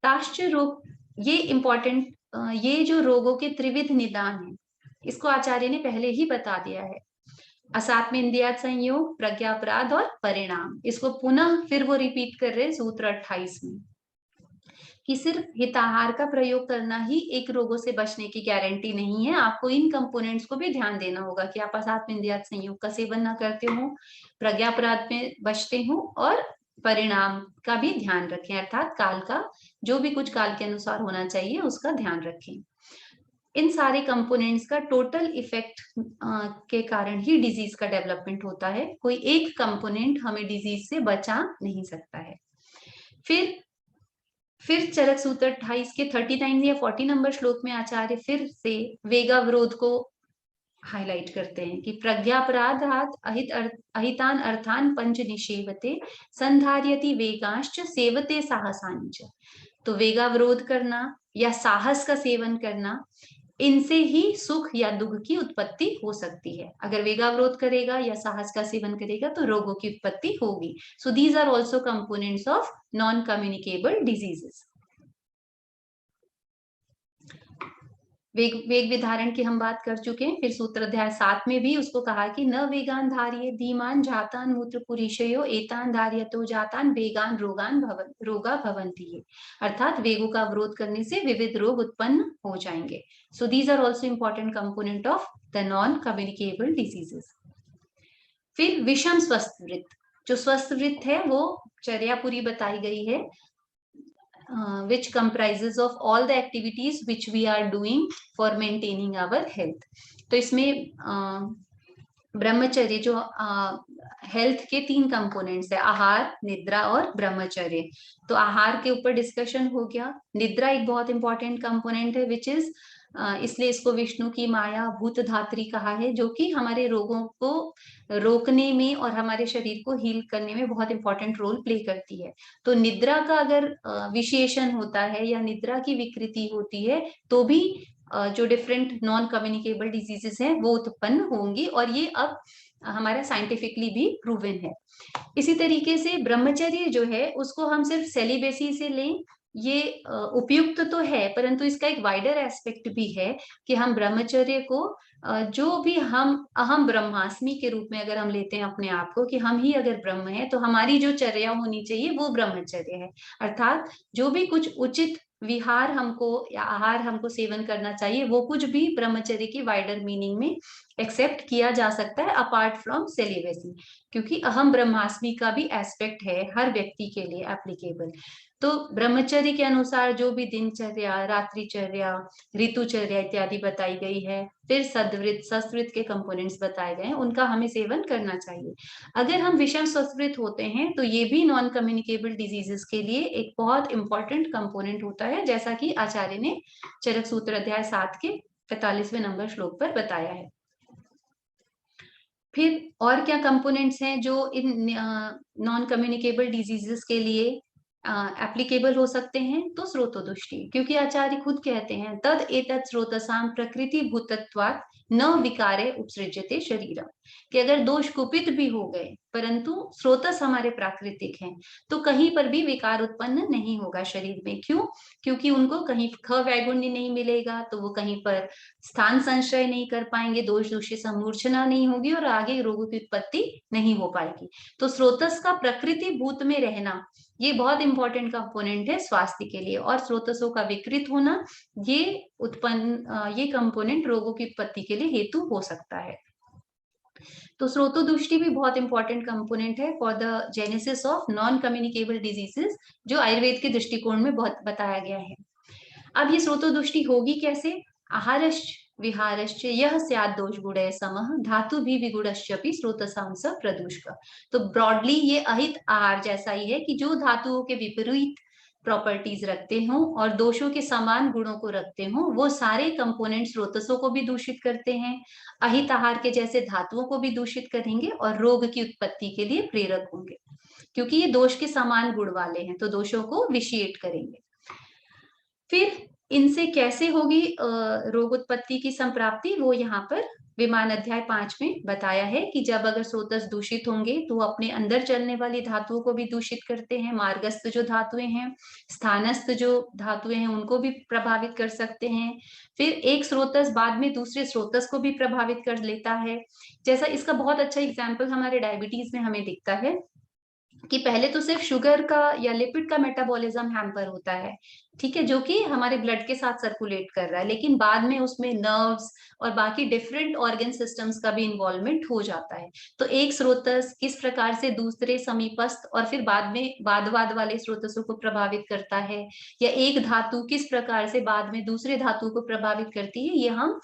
ताश्च रोग, ये इंपॉर्टेंट, ये जो रोगों के त्रिविध निदान है, इसको आचार्य ने पहले ही बता दिया है। असात्म्य इंद्रियात संयोग, प्रज्ञापराध और परिणाम, इसको पुनः फिर वो रिपीट कर रहे सूत्र 28 में, कि सिर्फ हिताहार का प्रयोग करना ही एक रोगों से बचने की गारंटी नहीं है। आपको इन कंपोनेंट्स को भी ध्यान देना होगा कि आप असात्म इंद्रियात संयोग का सेवन ना करते हो, प्रज्ञापराध में बचते हो, और परिणाम का भी ध्यान रखें, अर्थात काल का जो भी कुछ काल के अनुसार होना चाहिए उसका ध्यान रखें। इन सारे कंपोनेंट्स का टोटल इफेक्ट के कारण ही डिजीज का डेवलपमेंट होता है। कोई एक कंपोनेंट हमें डिजीज से बचा नहीं सकता है। फिर चरक सूत्र 28 के 39 या 40 नंबर श्लोक में आचार्य फिर से वेगावरोध को हाईलाइट करते हैं कि प्रज्ञापराधात अहितान अर्थान पंच निषेवते संधार्यति वेगांश्च सेवते साहसानि च। तो वेगावरोध करना या साहस का सेवन करना, इनसे ही सुख या दुख की उत्पत्ति हो सकती है। अगर वेगावरोध करेगा या साहस का सेवन करेगा तो रोगों की उत्पत्ति होगी। So these are also components of non communicable diseases. वेग विधारण की हम बात कर चुके हैं। फिर सूत्र अध्याय 7 में भी उसको कहा कि न वेगान धारिये धीमान जातान मूत्र पुरीशयो एतान धार्यतो जातान वेगान रोगा भवन्ति। अर्थात वेगों का विरोध करने से विविध रोग उत्पन्न हो जाएंगे। So these are also important component of the non communicable diseases. फिर विषम स्वस्थ वृत्त, जो स्वस्थ वृत्त है वो चर्या पूरी बताई गई है, which comprises of all the activities which we are doing for maintaining our health. तो इसमें ब्रह्मचर्य जो हेल्थ के 3 कंपोनेंट्स है, आहार, निद्रा और ब्रह्मचर्य। तो आहार के ऊपर डिस्कशन हो गया। निद्रा एक बहुत इंपॉर्टेंट कंपोनेंट है विच इज इसलिए इसको विष्णु की माया भूत धात्री कहा है, जो कि हमारे रोगों को रोकने में और हमारे शरीर को हील करने में बहुत इंपॉर्टेंट रोल प्ले करती है। तो निद्रा का अगर विशेषण होता है या निद्रा की विकृति होती है तो भी जो डिफरेंट नॉन कम्युनिकेबल डिजीजेस हैं वो उत्पन्न होंगी, और ये अब हमारा साइंटिफिकली भी प्रूवन है। इसी तरीके से ब्रह्मचर्य जो है उसको हम सिर्फ सेलिबेसी से लें, ये उपयुक्त तो है, परंतु इसका एक वाइडर एस्पेक्ट भी है कि हम ब्रह्मचर्य को जो भी हम अहम ब्रह्मास्मि के रूप में अगर हम लेते हैं अपने आप को कि हम ही अगर ब्रह्म है, तो हमारी जो चर्या होनी चाहिए वो ब्रह्मचर्य है। अर्थात जो भी कुछ उचित विहार हमको या आहार हमको सेवन करना चाहिए वो कुछ भी ब्रह्मचर्य की वाइडर मीनिंग में एक्सेप्ट किया जा सकता है अपार्ट फ्रॉम सेलिबेसी, क्योंकि अहम ब्रह्मास्मि का भी एस्पेक्ट है हर व्यक्ति के लिए एप्लीकेबल। तो ब्रह्मचर्य के अनुसार जो भी दिनचर्या, रात्रिचर्या, ऋतुचर्या इत्यादि बताई गई है, फिर सद्वृत्त, सस्वृत्त के कंपोनेंट्स बताए गए हैं, उनका हमें सेवन करना चाहिए। अगर हम विषम स्वस्थवृत्त होते हैं तो ये भी नॉन कम्युनिकेबल डिजीजेस के लिए एक बहुत इंपॉर्टेंट कंपोनेंट होता है, जैसा कि आचार्य ने चरक सूत्र अध्याय 7 के 45वें नंबर श्लोक पर बताया है। फिर और क्या कंपोनेंट्स हैं जो इन नॉन कम्युनिकेबल डिजीजेस के लिए एप्लीकेबल हो सकते हैं? तो स्रोतोदुष्टि, क्योंकि आचार्य खुद कहते हैं तद एतत् स्रोतसाम प्रकृति भूतत्वात् न विकारे उपसृज्यते शरीरम, कि अगर दोष कुपित भी हो गए परंतु स्रोतस हमारे प्राकृतिक हैं तो कहीं पर भी विकार उत्पन्न नहीं होगा शरीर में। क्यों? क्योंकि उनको कहीं ख वैगुण्य नहीं मिलेगा, तो वो कहीं पर स्थान संशय नहीं कर पाएंगे, दोष दूषित समूर्छना नहीं होगी और आगे रोगों की उत्पत्ति नहीं हो पाएगी। तो स्रोतस का प्रकृति भूत में रहना ये बहुत इंपॉर्टेंट कंपोनेंट है स्वास्थ्य के लिए, और स्रोतसों का विकृत होना ये कंपोनेंट रोगों की उत्पत्ति के लिए हेतु हो सकता है। तो स्रोतोदुष्टि भी बहुत इंपॉर्टेंट कंपोनेंट है for the genesis of non communicable diseases, जो आयुर्वेद के दृष्टिकोण में बहुत बताया गया है। अब ये स्रोतोदुष्टि होगी कैसे? आहारश्च विहारश्च यह स्यात् दोष गुणय समः धातु भी विगुणश्चपि स्रोतसां स प्रदूषक। तो ब्रॉडली ये अहित आहार जैसा ही है कि जो धातुओं के विपरीत प्रॉपर्टीज रखते हों और दोषों के समान गुणों को रखते हों, वो सारे कंपोनेंट स्रोतसों को भी दूषित करते हैं, अहित आहार के जैसे धातुओं को भी दूषित करेंगे और रोग की उत्पत्ति के लिए प्रेरक होंगे, क्योंकि ये दोष के समान गुण वाले हैं तो दोषों को विशिएट करेंगे। फिर इनसे कैसे होगी रोग उत्पत्ति की संप्राप्ति, वो यहाँ पर विमान अध्याय 5 में बताया है कि जब अगर स्रोतस दूषित होंगे तो अपने अंदर चलने वाली धातुओं को भी दूषित करते हैं, मार्गस्थ जो धातुएं हैं, स्थानस्थ जो धातुएं हैं उनको भी प्रभावित कर सकते हैं। फिर एक स्रोतस बाद में दूसरे स्रोतस को भी प्रभावित कर लेता है। जैसा इसका बहुत अच्छा एग्जाम्पल हमारे डायबिटीज में हमें दिखता है कि पहले तो सिर्फ शुगर का या लिपिड का मेटाबॉलिज्म हैम्पर होता है, ठीक है, जो कि हमारे ब्लड के साथ सर्कुलेट कर रहा है, लेकिन बाद में उसमें नर्व्स और बाकी डिफरेंट ऑर्गन सिस्टम्स का भी इन्वॉल्वमेंट हो जाता है। तो एक स्रोतस किस प्रकार से दूसरे समीपस्थ और फिर बाद में बाद वाले स्रोतसों को प्रभावित करता है, या एक धातु किस प्रकार से बाद में दूसरे धातु को प्रभावित करती है, ये हम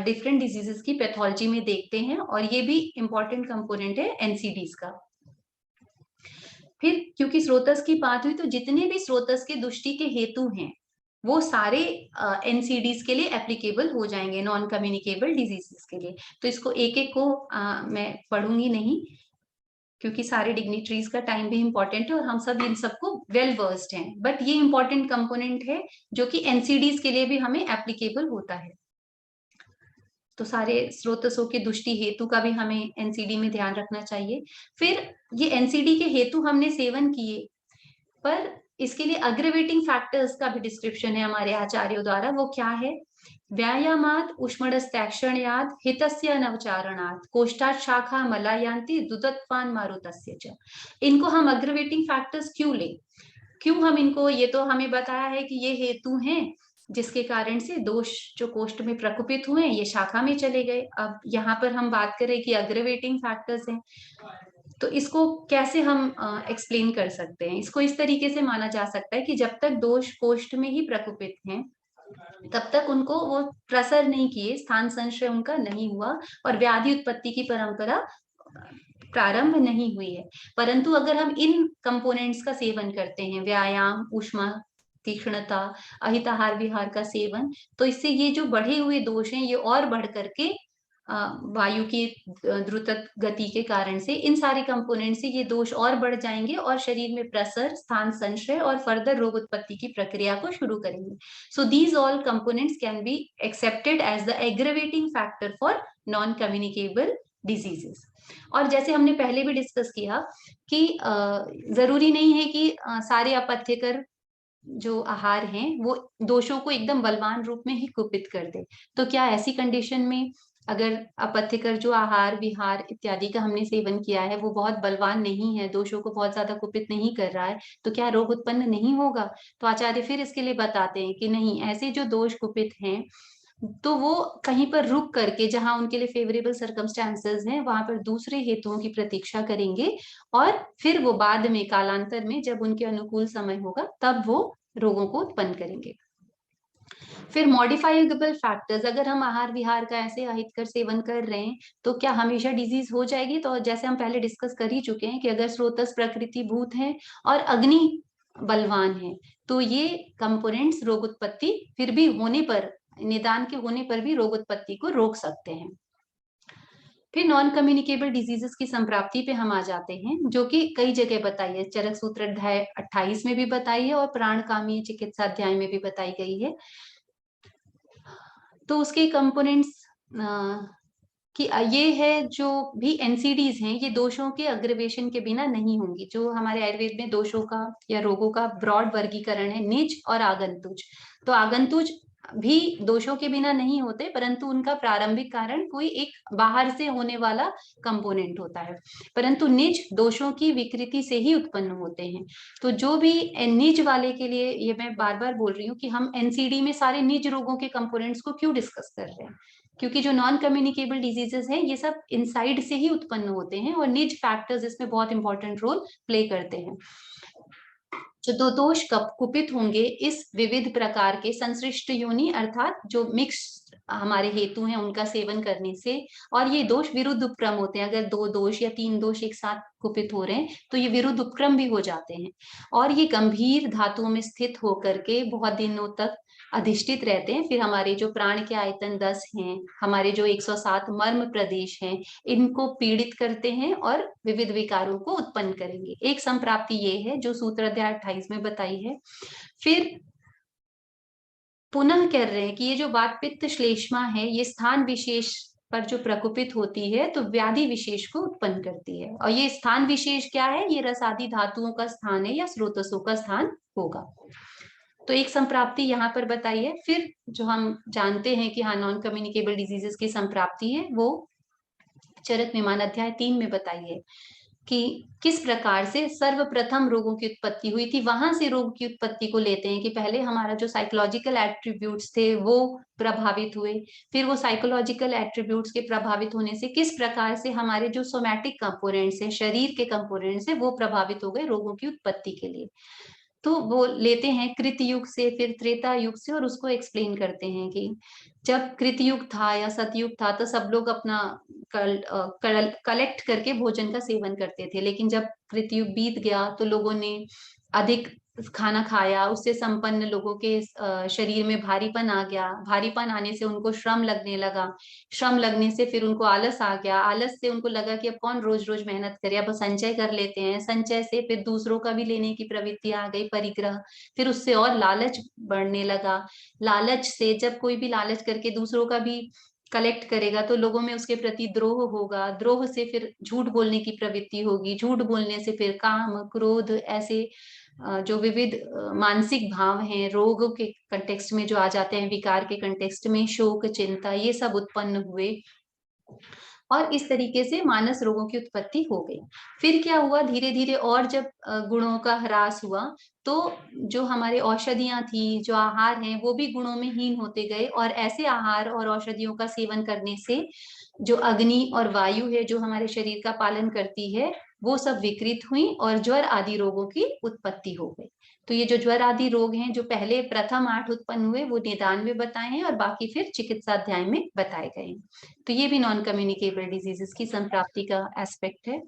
डिफरेंट डिजीजेस की पैथोलॉजी में देखते हैं, और ये भी इंपॉर्टेंट कंपोनेंट है एनसीडीज का। फिर क्योंकि स्रोतस की बात हुई तो जितने भी स्रोतस के दुष्टि के हेतु हैं वो सारे NCDs के लिए एप्लीकेबल हो जाएंगे, नॉन कम्युनिकेबल डिजीजेस के लिए। तो इसको एक एक को मैं पढ़ूंगी नहीं, क्योंकि सारे डिग्निटरीज का टाइम भी इंपॉर्टेंट है और हम सब इन सबको वेल वर्स्ड हैं, बट ये इंपॉर्टेंट कंपोनेंट है जो कि NCDs के लिए भी हमें एप्लीकेबल होता है। तो सारे स्रोतसों के दुष्टि हेतु का भी हमें NCD में ध्यान रखना चाहिए। फिर ये NCD के हेतु हमने सेवन किए, पर इसके लिए अग्रवेटिंग फैक्टर्स का भी डिस्क्रिप्शन है हमारे आचार्यों द्वारा। वो क्या है? व्यायामात् उष्मणस्तैक्षण्यात् हितस्य नवचारणात् कोष्ठात् शाखा मलायांति दुदत्वान् मारुतस्य च। इनको हम अग्रवेटिंग फैक्टर्स क्यों लें? क्यों हम इनको, ये तो हमें बताया है कि ये हेतु हैं जिसके कारण से दोष जो कोष्ठ में प्रकुपित हुए ये शाखा में चले गए। अब यहाँ पर हम बात करें कि अग्रवेटिंग फैक्टर्स हैं, तो इसको कैसे हम एक्सप्लेन कर सकते हैं? इसको इस तरीके से माना जा सकता है कि जब तक दोष कोष्ठ में ही प्रकुपित हैं तब तक उनको वो प्रसर नहीं किए, स्थान संशय उनका नहीं हुआ और व्याधि उत्पत्ति की परंपरा प्रारंभ नहीं हुई है। परंतु अगर हम इन कंपोनेंट्स का सेवन करते हैं, व्यायाम, ऊष्मा, तीक्ष्णता, अहिताहार विहार का सेवन, तो इससे ये जो बढ़े हुए दोष हैं ये और बढ़ करके वायु की द्रुत गति के कारण से इन सारे कंपोनेंट से ये दोष और बढ़ जाएंगे और शरीर में प्रसर, स्थान संशय और फर्दर रोग उत्पत्ति की प्रक्रिया को शुरू करेंगे। So these all components can be accepted as the aggravating factor for non communicable diseases. और जैसे हमने पहले भी डिस्कस किया कि जरूरी नहीं है कि सारे अपथ्यकर जो आहार हैं वो दोषों को एकदम बलवान रूप में ही कुपित कर दे। तो क्या ऐसी कंडीशन में अगर अपथ्यकर जो आहार विहार इत्यादि का हमने सेवन किया है वो बहुत बलवान नहीं है, दोषों को बहुत ज्यादा कुपित नहीं कर रहा है, तो क्या रोग उत्पन्न नहीं होगा? तो आचार्य फिर इसके लिए बताते हैं कि नहीं, ऐसे जो दोष कुपित हैं तो वो कहीं पर रुक करके, जहां उनके लिए फेवरेबल सर्कमस्टांसेस हैं वहां पर दूसरे हेतुओं की प्रतीक्षा करेंगे और फिर वो बाद में कालांतर में जब उनके अनुकूल समय होगा तब वो रोगों को उत्पन्न करेंगे। फिर मॉडिफाइबल फैक्टर्स, अगर हम आहार विहार का ऐसे अहितकर सेवन कर रहे हैं तो क्या हमेशा डिजीज हो जाएगी? तो जैसे हम पहले डिस्कस कर ही चुके हैं कि अगर स्रोतस प्रकृति भूत है और अग्नि बलवान है तो ये कंपोनेंट्स रोग उत्पत्ति फिर भी होने पर, निदान के होने पर भी रोग उत्पत्ति को रोक सकते हैं। फिर नॉन कम्युनिकेबल डिजीजेस की संप्राप्ति पे हम आ जाते हैं, जो कि कई जगह बताई है, चरक सूत्र अध्याय 28 में भी बताई है और प्राणकामी चिकित्सा अध्याय में भी बताई गई है। तो उसके कंपोनेंट्स कि ये है, जो भी NCDs हैं ये दोषों के अग्रवेशन के बिना नहीं होंगी। जो हमारे आयुर्वेद में दोषों का या रोगों का ब्रॉड वर्गीकरण है, निज और आगंतुज। तो आगंतुज भी दोषों के बिना नहीं होते, परंतु उनका प्रारंभिक कारण कोई एक बाहर से होने वाला कंपोनेंट होता है, परंतु निज दोषों की विकृति से ही उत्पन्न होते हैं। तो जो भी निज वाले के लिए, ये मैं बार बार बोल रही हूँ कि हम NCD में सारे निज रोगों के कंपोनेंट्स को क्यों डिस्कस कर रहे हैं, क्योंकि जो नॉन कम्युनिकेबल डिजीजेस हैं ये सब इनसाइड से ही उत्पन्न होते हैं और निज फैक्टर्स इसमें बहुत इंपॉर्टेंट रोल प्ले करते हैं। जो दो दोष कुपित होंगे इस विविध प्रकार के संश्लिष्ट योनि अर्थात जो मिक्स हमारे हेतु हैं उनका सेवन करने से, और ये दोष विरुद्ध उपक्रम होते हैं। अगर 2 दोष या 3 दोष एक साथ कुपित हो रहे हैं तो ये विरुद्ध उपक्रम भी हो जाते हैं और ये गंभीर धातुओं में स्थित होकर के बहुत दिनों तक अधिष्ठित रहते हैं। फिर हमारे जो प्राण के आयतन 10 हैं, हमारे जो 107 मर्म प्रदेश हैं, इनको पीड़ित करते हैं और विविध विकारों को उत्पन्न करेंगे। एक संप्राप्ति ये है जो सूत्र अध्याय 28 में बताई है। फिर पुनः कह रहे हैं कि ये जो बात पित्त श्लेष्मा है ये स्थान विशेष पर जो प्रकुपित होती है तो व्याधि विशेष को उत्पन्न करती है, और ये स्थान विशेष क्या है? ये रसादी धातुओं का स्थान है या स्रोतसों का स्थान होगा। तो एक संप्राप्ति यहाँ पर बताई है। फिर जो हम जानते हैं कि हाँ नॉन कम्युनिकेबल डिजीजेस की संप्राप्ति है वो चरक विमान अध्याय 3 में बताई है कि किस प्रकार से सर्वप्रथम रोगों की उत्पत्ति हुई थी। वहां से रोग की उत्पत्ति को लेते हैं कि पहले हमारा जो साइकोलॉजिकल एट्रीब्यूट्स थे वो प्रभावित हुए, फिर वो साइकोलॉजिकल एट्रीब्यूट्स के प्रभावित होने से किस प्रकार से हमारे जो सोमैटिक कंपोनेंट्स हैं, शरीर के कंपोनेंट्स हैं, वो प्रभावित हो गए रोगों की उत्पत्ति के लिए। तो वो लेते हैं कृत युग से, फिर त्रेता युग से, और उसको एक्सप्लेन करते हैं कि जब कृत युग था या सतयुग था तो सब लोग अपना कलेक्ट करके भोजन का सेवन करते थे, लेकिन जब कृत युग बीत गया तो लोगों ने अधिक खाना खाया, उससे संपन्न लोगों के शरीर में भारीपन आ गया, भारीपन आने से उनको श्रम लगने लगा, श्रम लगने से फिर उनको आलस आ गया, आलस से उनको लगा कि अब कौन रोज रोज मेहनत करे, अब संचय कर लेते हैं, संचय से फिर दूसरों का भी लेने की प्रवृत्ति आ गई, परिग्रह, फिर उससे और लालच बढ़ने लगा, लालच से जब कोई भी लालच करके दूसरों का भी कलेक्ट करेगा तो लोगों में उसके प्रति द्रोह होगा, द्रोह से फिर झूठ बोलने की प्रवृत्ति होगी, झूठ बोलने से फिर काम, क्रोध, ऐसे जो विविध मानसिक भाव हैं रोग के कंटेक्स्ट में जो आ जाते हैं, विकार के कंटेक्स्ट में शोक, चिंता, ये सब उत्पन्न हुए और इस तरीके से मानस रोगों की उत्पत्ति हो गई। फिर क्या हुआ, धीरे धीरे और जब गुणों का ह्रास हुआ तो जो हमारे औषधियां थी, जो आहार हैं, वो भी गुणों में हीन होते गए और ऐसे आहार और औषधियों का सेवन करने से जो अग्नि और वायु है जो हमारे शरीर का पालन करती है वो सब विकृत हुई और ज्वर आदि रोगों की उत्पत्ति हो गई। तो ये जो ज्वर आदि रोग हैं जो पहले प्रथम 8 उत्पन्न हुए वो निदान में बताए हैं और बाकी फिर चिकित्सा अध्याय में बताए गए हैं। तो ये भी नॉन कम्युनिकेबल डिजीजेस की संप्राप्ति का एस्पेक्ट है।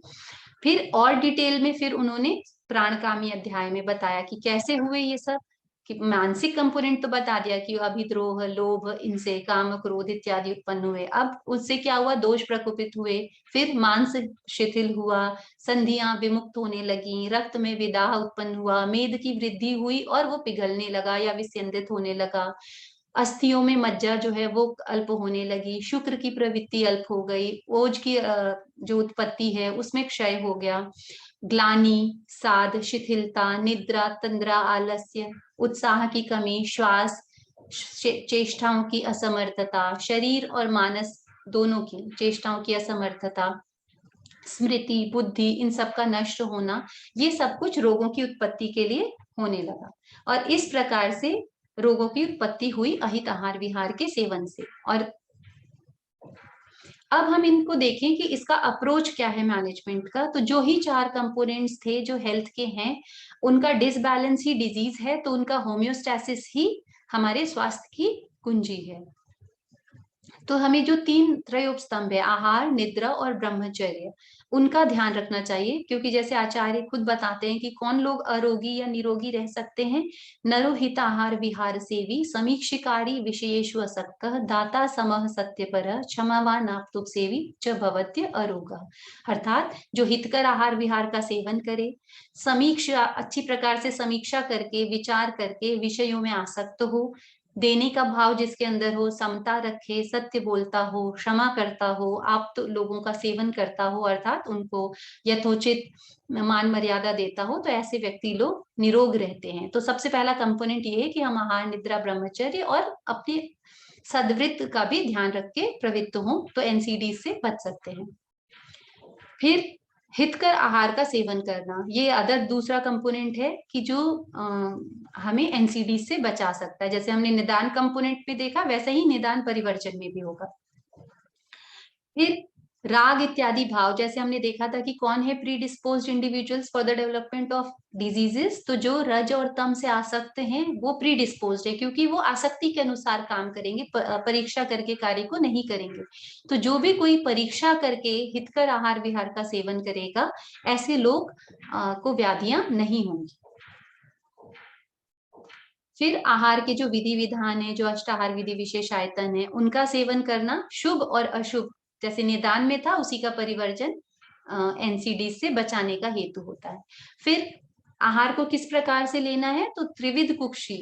फिर और डिटेल में फिर उन्होंने प्राणकामी अध्याय में बताया कि कैसे हुए ये सब, कि मानसिक कंपोनेंट तो बता दिया कि अभिद्रोह, लोभ, इनसे काम, क्रोध इत्यादि उत्पन्न हुए। अब उससे क्या हुआ, दोष प्रकोपित हुए, फिर मांस शिथिल हुआ, संधियां विमुक्त होने लगी, रक्त में विदाह उत्पन्न हुआ, मेद की वृद्धि हुई और वो पिघलने लगा या विस्यंदित होने लगा, अस्थियों में मज्जा जो है वो अल्प होने लगी, शुक्र की प्रवृत्ति अल्प हो गई, ओज की जो उत्पत्ति है उसमें क्षय हो गया, ग्लानि, साध, शिथिलता, निद्रा, तंद्रा, आलस्य, उत्साह की कमी, श्वास, चेष्टाओं की असमर्थता, शरीर और मानस दोनों की चेष्टाओं की असमर्थता, स्मृति, बुद्धि, इन सब का नष्ट होना, ये सब कुछ रोगों की उत्पत्ति के लिए होने लगा। और इस प्रकार से रोगों की उत्पत्ति हुई अहित आहार विहार के सेवन से। और अब हम इनको देखें कि इसका अप्रोच क्या है मैनेजमेंट का। तो जो ही 4 कंपोनेंट्स थे जो हेल्थ के हैं उनका डिसबैलेंस ही डिजीज है, तो उनका होम्योस्टैसिस ही हमारे स्वास्थ्य की कुंजी है। तो हमें जो 3 त्रयोप स्तंभ है, आहार, निद्रा और ब्रह्मचर्य, उनका ध्यान रखना चाहिए, क्योंकि जैसे आचार्य खुद बताते हैं कि कौन लोग अरोगी या निरोगी रह सकते हैं, नरोहित आहार विहार सेवी, समीक्षिकारी विषयेषु असक्तः, दाता समः सत्यपर, क्षमावान आप्तुप सेवी च भवत्य अरोगा। अर्थात जो हितकर आहार विहार का सेवन करे, समीक्षा, अच्छी प्रकार से समीक्षा करके, विचार करके विषयों में आसक्त हो, देने का भाव जिसके अंदर हो, समता रखे, सत्य बोलता हो, क्षमा करता हो, आप तो लोगों का सेवन करता हो, अर्थात उनको यथोचित मान मर्यादा देता हो, तो ऐसे व्यक्ति लोग निरोग रहते हैं। तो सबसे पहला कंपोनेंट ये है कि हम आहार, निद्रा, ब्रह्मचर्य और अपने सद्वृत्त का भी ध्यान रख के प्रवृत्त हो तो एनसीडी से बच सकते हैं। फिर हितकर आहार का सेवन करना, ये अदर दूसरा कंपोनेंट है कि जो हमें एनसीडी से बचा सकता है। जैसे हमने निदान कंपोनेंट में देखा वैसे ही निदान परिवर्जन में भी होगा। फिर राग इत्यादि भाव, जैसे हमने देखा था कि कौन है predisposed individuals for the development of diseases, तो जो रज और तम से आसक्त हैं वो प्रीडिस्पोज्ड है, क्योंकि वो आसक्ति के अनुसार काम करेंगे, परीक्षा करके कार्य को नहीं करेंगे। तो जो भी कोई परीक्षा करके हितकर आहार विहार का सेवन करेगा, ऐसे लोग को व्याधियां नहीं होंगी। फिर आहार के जो विधि विधान है, जो अष्टाहार विधि विशेष आयतन है, उनका सेवन करना शुभ और अशुभ, जैसे निदान में था उसी का परिवर्जन एनसीडी से बचाने का हेतु होता है। फिर आहार को किस प्रकार से लेना है, तो त्रिविध कुक्षी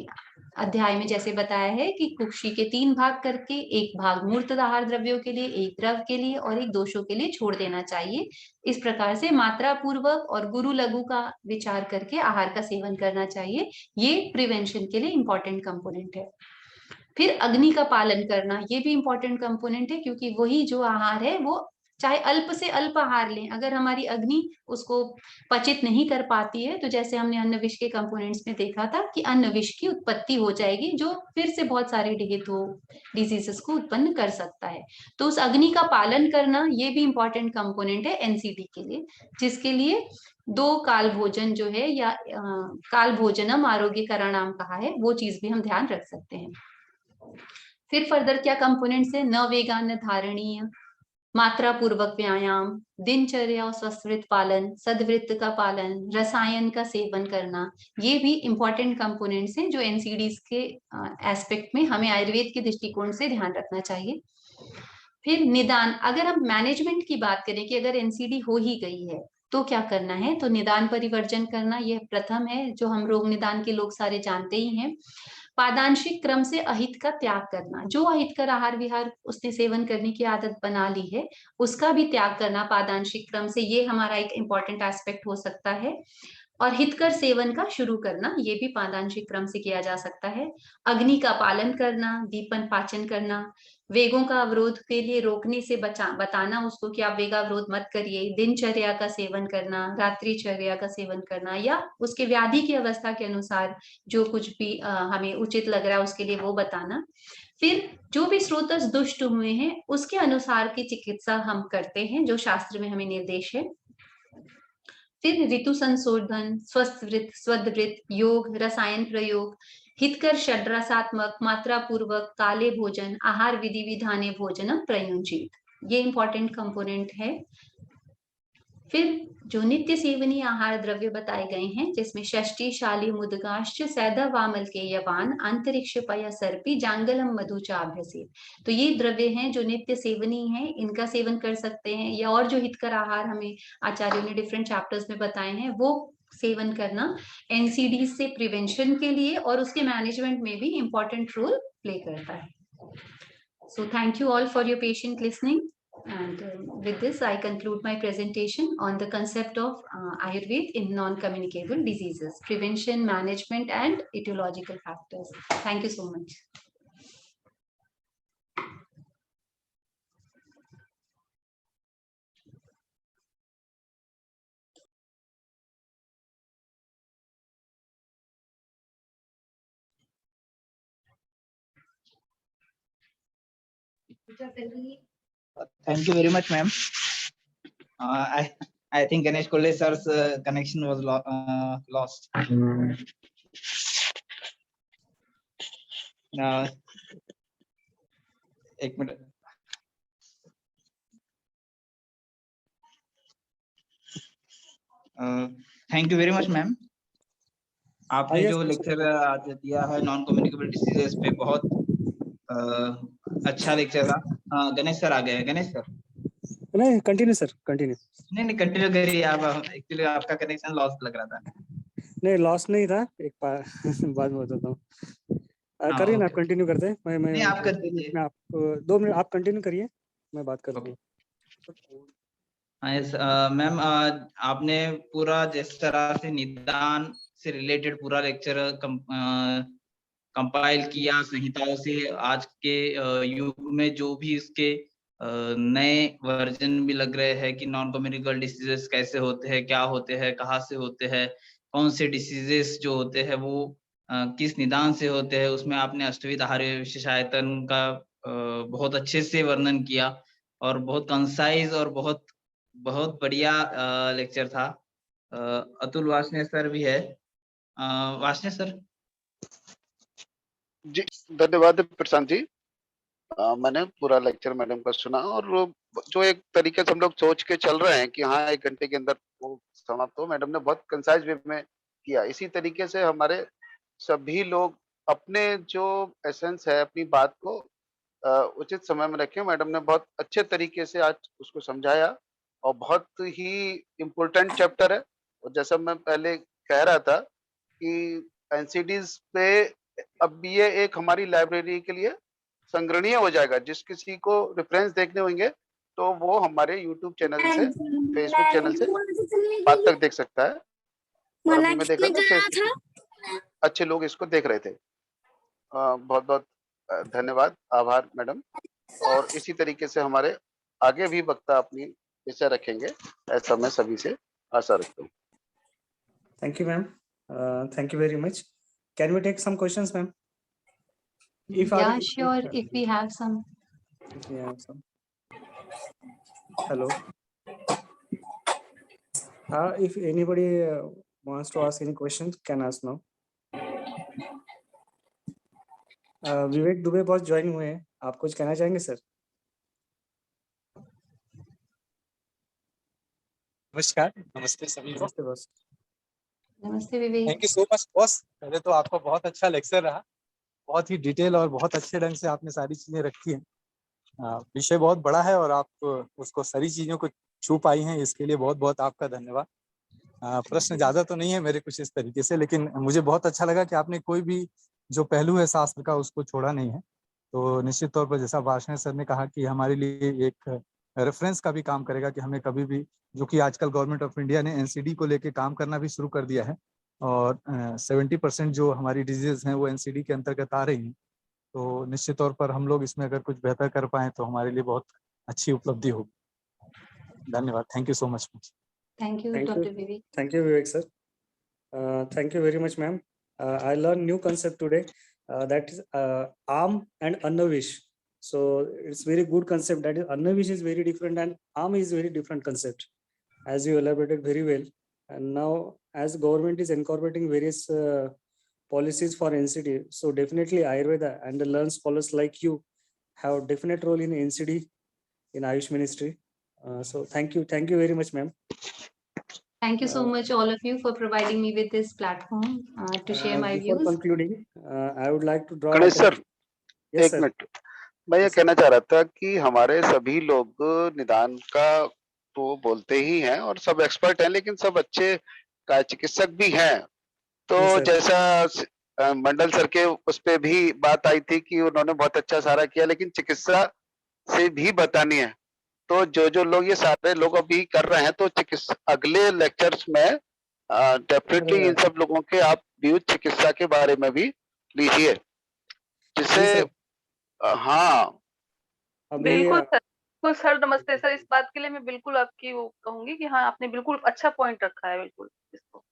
अध्याय में जैसे बताया है कि कुक्षी के 3 भाग करके, एक भाग मूर्त आहार द्रव्यों के लिए, एक द्रव के लिए और एक दोषों के लिए छोड़ देना चाहिए। इस प्रकार से मात्रा पूर्वक और गुरु लघु का विचार करके आहार का सेवन करना चाहिए। ये प्रिवेंशन के लिए इंपॉर्टेंट कंपोनेंट है। फिर अग्नि का पालन करना, ये भी इंपॉर्टेंट कंपोनेंट है, क्योंकि वही जो आहार है वो चाहे अल्प से अल्प आहार लें, अगर हमारी अग्नि उसको पचित नहीं कर पाती है, तो जैसे हमने अन्न विष के कंपोनेंट्स में देखा था कि अन्न विष की उत्पत्ति हो जाएगी, जो फिर से बहुत सारे डिजीजेस को उत्पन्न कर सकता है। तो उस अग्नि का पालन करना ये भी इंपॉर्टेंट कंपोनेंट है एनसीडी के लिए, जिसके लिए 2 काल भोजन जो है या काल भोजनम आरोग्य करणाम कहा है, वो चीज भी हम ध्यान रख सकते हैं। फिर फर्दर क्या कंपोनेंट्स है, न वेगान धारणीय, मात्रा पूर्वक व्यायाम, दिनचर्या और स्वस्थ पालन, सदवृत्त का पालन, रसायन का सेवन करना, ये भी इंपॉर्टेंट कंपोनेंट्स हैं जो एनसीडीज के एस्पेक्ट में हमें आयुर्वेद के दृष्टिकोण से ध्यान रखना चाहिए। फिर निदान, अगर हम मैनेजमेंट की बात करें कि अगर एनसीडी हो ही गई है तो क्या करना है, तो निदान परिवर्जन करना यह प्रथम है, जो हम रोग निदान के लोग सारे जानते ही हैं। पादांशिक क्रम से अहित का त्याग करना, जो अहितकर आहार विहार उसने सेवन करने की आदत बना ली है उसका भी त्याग करना पादांशिक क्रम से, ये हमारा एक इंपॉर्टेंट एस्पेक्ट हो सकता है। और हितकर सेवन का शुरू करना, ये भी पादांशिक क्रम से किया जा सकता है। अग्नि का पालन करना, दीपन पाचन करना, वेगों का अवरोध के लिए रोकने से बताना उसको कि आप वेगावरोध मत करिए, दिनचर्या का सेवन करना, रात्रिचर्या का सेवन करना, या उसके व्याधि की अवस्था के अनुसार जो कुछ भी हमें उचित लग रहा है उसके लिए वो बताना। फिर जो भी स्रोतस दुष्ट हुए हैं उसके अनुसार की चिकित्सा हम करते हैं, जो शास्त्र में हमें निर्देश है। फिर ऋतु संशोधन, स्वस्थवृत्त, स्वदवृत्त, योग, रसायन प्रयोग, हितकर षड्रसात्मक, मात्रा पूर्वक, काले भोजन, आहार विधि विधाने भोजनम प्रयुंजीत, ये इंपॉर्टेंट कंपोनेंट है। फिर जो नित्य सेवनीय आहार द्रव्य बताए गए हैं, जिसमें षष्ठी, शाली, मुदगाश्च, सैदा, वामल के यवान, अंतरिक्ष पय सर्पी, जांगलम मधु चाभ्यसे, तो ये द्रव्य हैं जो नित्य सेवनीय हैं, इनका सेवन कर सकते हैं। या और जो हितकर आहार हमें आचार्यों ने डिफरेंट चैप्टर्स में बताए हैं वो सेवन करना एनसीडी से प्रिवेंशन के लिए और उसके मैनेजमेंट में भी इंपॉर्टेंट रोल प्ले करता है। So thank you all for your patient listening. And with this, I conclude my presentation on the concept of Ayurveda in non-communicable diseases, prevention, management, and etiological factors. Thank you so much. Thank you very much, ma'am. I think Ganesh Kolle sir's connection was lost. एक minute. Thank you very much, ma'am. आपने जो lecture आज दिया है non communicable diseases पे, बहुत अच्छा lecture था। गणेश सर आ गए हैं। गणेश सर नहीं, कंटिन्यू सर, कंटिन्यू। नहीं कंटिन्यू करिए आप, एक्चुअली आपका कनेक्शन लॉस्ट लग रहा था। नहीं, लॉस नहीं था, एक बाद में बताता हूँ। करिए ना, आप कंटिन्यू करते हैं। मैं आप कर दीजिए। आप 2 मिनट आप कंटिन्यू करिए, मैं बात करता हूँ। मैम आपने पूरा जिस तरह से निदान से रिलेटेड पूरा लेक्चर कंपाइल किया संहिताओं से, आज के युग में जो भी इसके नए वर्जन भी लग रहे हैं कि नॉन कम्युनिकेबल डिसीजेस कैसे होते हैं, क्या होते हैं, कहाँ से होते हैं, कौन से डिसीजेस जो होते हैं वो किस निदान से होते हैं, उसमें आपने अष्टविध आहार्य विशेषायतन का बहुत अच्छे से वर्णन किया और बहुत कंसाइज और बहुत बढ़िया लेक्चर था। अतुल वासने सर भी है। वासने सर जी, धन्यवाद प्रशांत जी। मैंने पूरा लेक्चर मैडम का सुना और जो एक तरीके से हम लोग सोच के चल रहे हैं कि हाँ 1 घंटे के अंदर वो समाप्त हो, मैडम ने बहुत कंसाइज वे में किया। इसी तरीके से हमारे सभी लोग अपने जो एसेंस है अपनी बात को उचित समय में रखें। मैडम ने बहुत अच्छे तरीके से आज उसको समझाया और बहुत ही इम्पोर्टेंट चैप्टर है। और जैसा मैं पहले कह रहा था कि एनसीडीज पे अब ये एक हमारी लाइब्रेरी के लिए संग्रहणीय हो जाएगा। जिस किसी को रेफरेंस देखने होंगे तो वो हमारे यूट्यूब चैनल से, फेसबुक चैनल से बाद तक देख सकता है। और अभी मैं देखा था फेसबुक अच्छे लोग इसको देख रहे थे। बहुत बहुत धन्यवाद, आभार मैडम। और इसी तरीके से हमारे आगे भी वक्ता अपनी विषय रखेंगे, ऐसा मैं सभी से आशा रखता हूँ। Thank you ma'am, thank you very much. Can we take some questions ma'am? Yeah, sure, if we have some. Hello. If anybody wants to ask any questions, can ask now. Vivek Dubey boss join हुए हैं, आप कुछ कहना चाहेंगे sir? नमस्कार, नमस्ते सभी को। नमस्ते Vivek. Thank you so much boss. पहले तो आपका बहुत अच्छा लेक्चर रहा, बहुत ही डिटेल और बहुत अच्छे ढंग से आपने सारी चीजें रखी हैं। विषय बहुत बड़ा है और आप उसको सारी चीजों को छू पाई हैं, इसके लिए बहुत बहुत आपका धन्यवाद। प्रश्न ज्यादा तो नहीं है मेरे कुछ इस तरीके से, लेकिन मुझे बहुत अच्छा लगा कि आपने कोई भी जो पहलू है शास्त्र का उसको छोड़ा नहीं है। तो निश्चित तौर पर जैसा वार्ष्णेय सर ने कहा कि हमारे लिए एक रेफरेंस का भी काम करेगा कि हमें कभी भी, जो कि आजकल गवर्नमेंट ऑफ इंडिया ने एनसीडी को लेके काम करना भी शुरू कर दिया है और 70% जो हमारी डिजीज हैं वो एनसीडी के अंतर्गत आ रही हैं। तो निश्चित तौर पर हम लोग इसमें अगर कुछ बेहतर कर पाएं तो हमारे लिए बहुत अच्छी उपलब्धि होगी। धन्यवाद। Thank you so much. Thank you, Thank you. Dr. Vivek. Thank you, Vivek sir. Thank you very much, ma'am. I learned new concept today. That is arm and annavish. So it's very good concept. That is annavish is very different and arm is very different concept, as you elaborated very well. And now, as government is incorporating various policies for NCD, so definitely Ayurveda and the learned scholars like you have definite role in NCD in Ayush Ministry. So thank you very much, ma'am. Thank you so much, all of you, for providing me with this platform to share my Before views. concluding, I would like to draw. Ganesh sir, Yes, एक sir. Minute, मैं ये Yes, sir. कहना चाह रहा था कि हमारे सभी लोग निदान का तो बोलते ही हैं और सब एक्सपर्ट हैं, लेकिन सब अच्छे का चिकित्सक भी हैं। तो जी, सर। जैसा मंडल सर के उस पे भी बात आई थी कि उन्होंने बहुत अच्छा सारा किया, लेकिन चिकित्सा से भी बतानी है। तो जो लोग ये सारे लोग अभी कर रहे हैं, तो चिकित्सा अगले लेक्चर्स में डेफिनेटली इन सब लोगों के आप व्यूज चिकित्सा के बारे में भी लीजिए, जिससे हाँ बिल्कुल सर, बिल्कुल सर, नमस्ते सर। इस बात के लिए मैं बिल्कुल आपकी वो कहूंगी कि हाँ, आपने बिल्कुल अच्छा पॉइंट रखा है बिल्कुल इसको।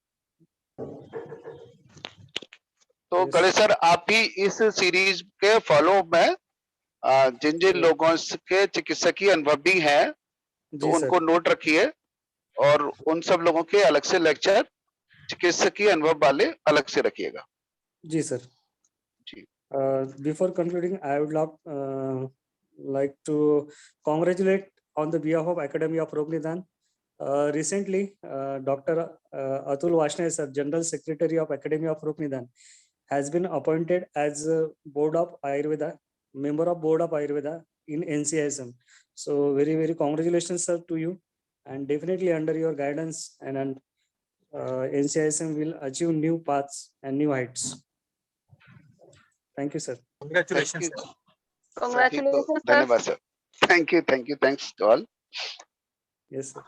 तो गणेश सर, आप भी इस सीरीज के फॉलो में जिन जिन लोगों के चिकित्सकीय अनुभव भी हैं, तो उनको नोट रखिए और उन सब लोगों के अलग से लेक्चर चिकित्सकीय अनुभव वाले अलग से रखिएगा। जी सर। जी। Before concluding, I would like to congratulate on the behalf of Academy of Rog Nidan. Recently, Dr. Atul Varshney, sir, General Secretary of Academy of Rog Nidan, has been appointed as a Board of Ayurveda, member of Board of Ayurveda in NCISM. So very congratulations, sir, to you, and definitely under your guidance and NCISM will achieve new paths and new heights. Thank you, sir. Congratulations. Congratulations, sir. धन्यवाद sir. Thank you. Thanks to all. Yes, sir.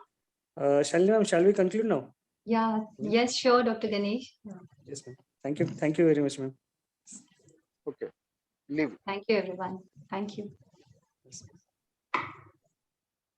Shalini ma'am, shall we conclude now? Yeah, yes, sure, Dr. Ganesh. Yes, ma'am. Thank you very much, ma'am. Okay. Leave. Thank you, everyone. Thank you.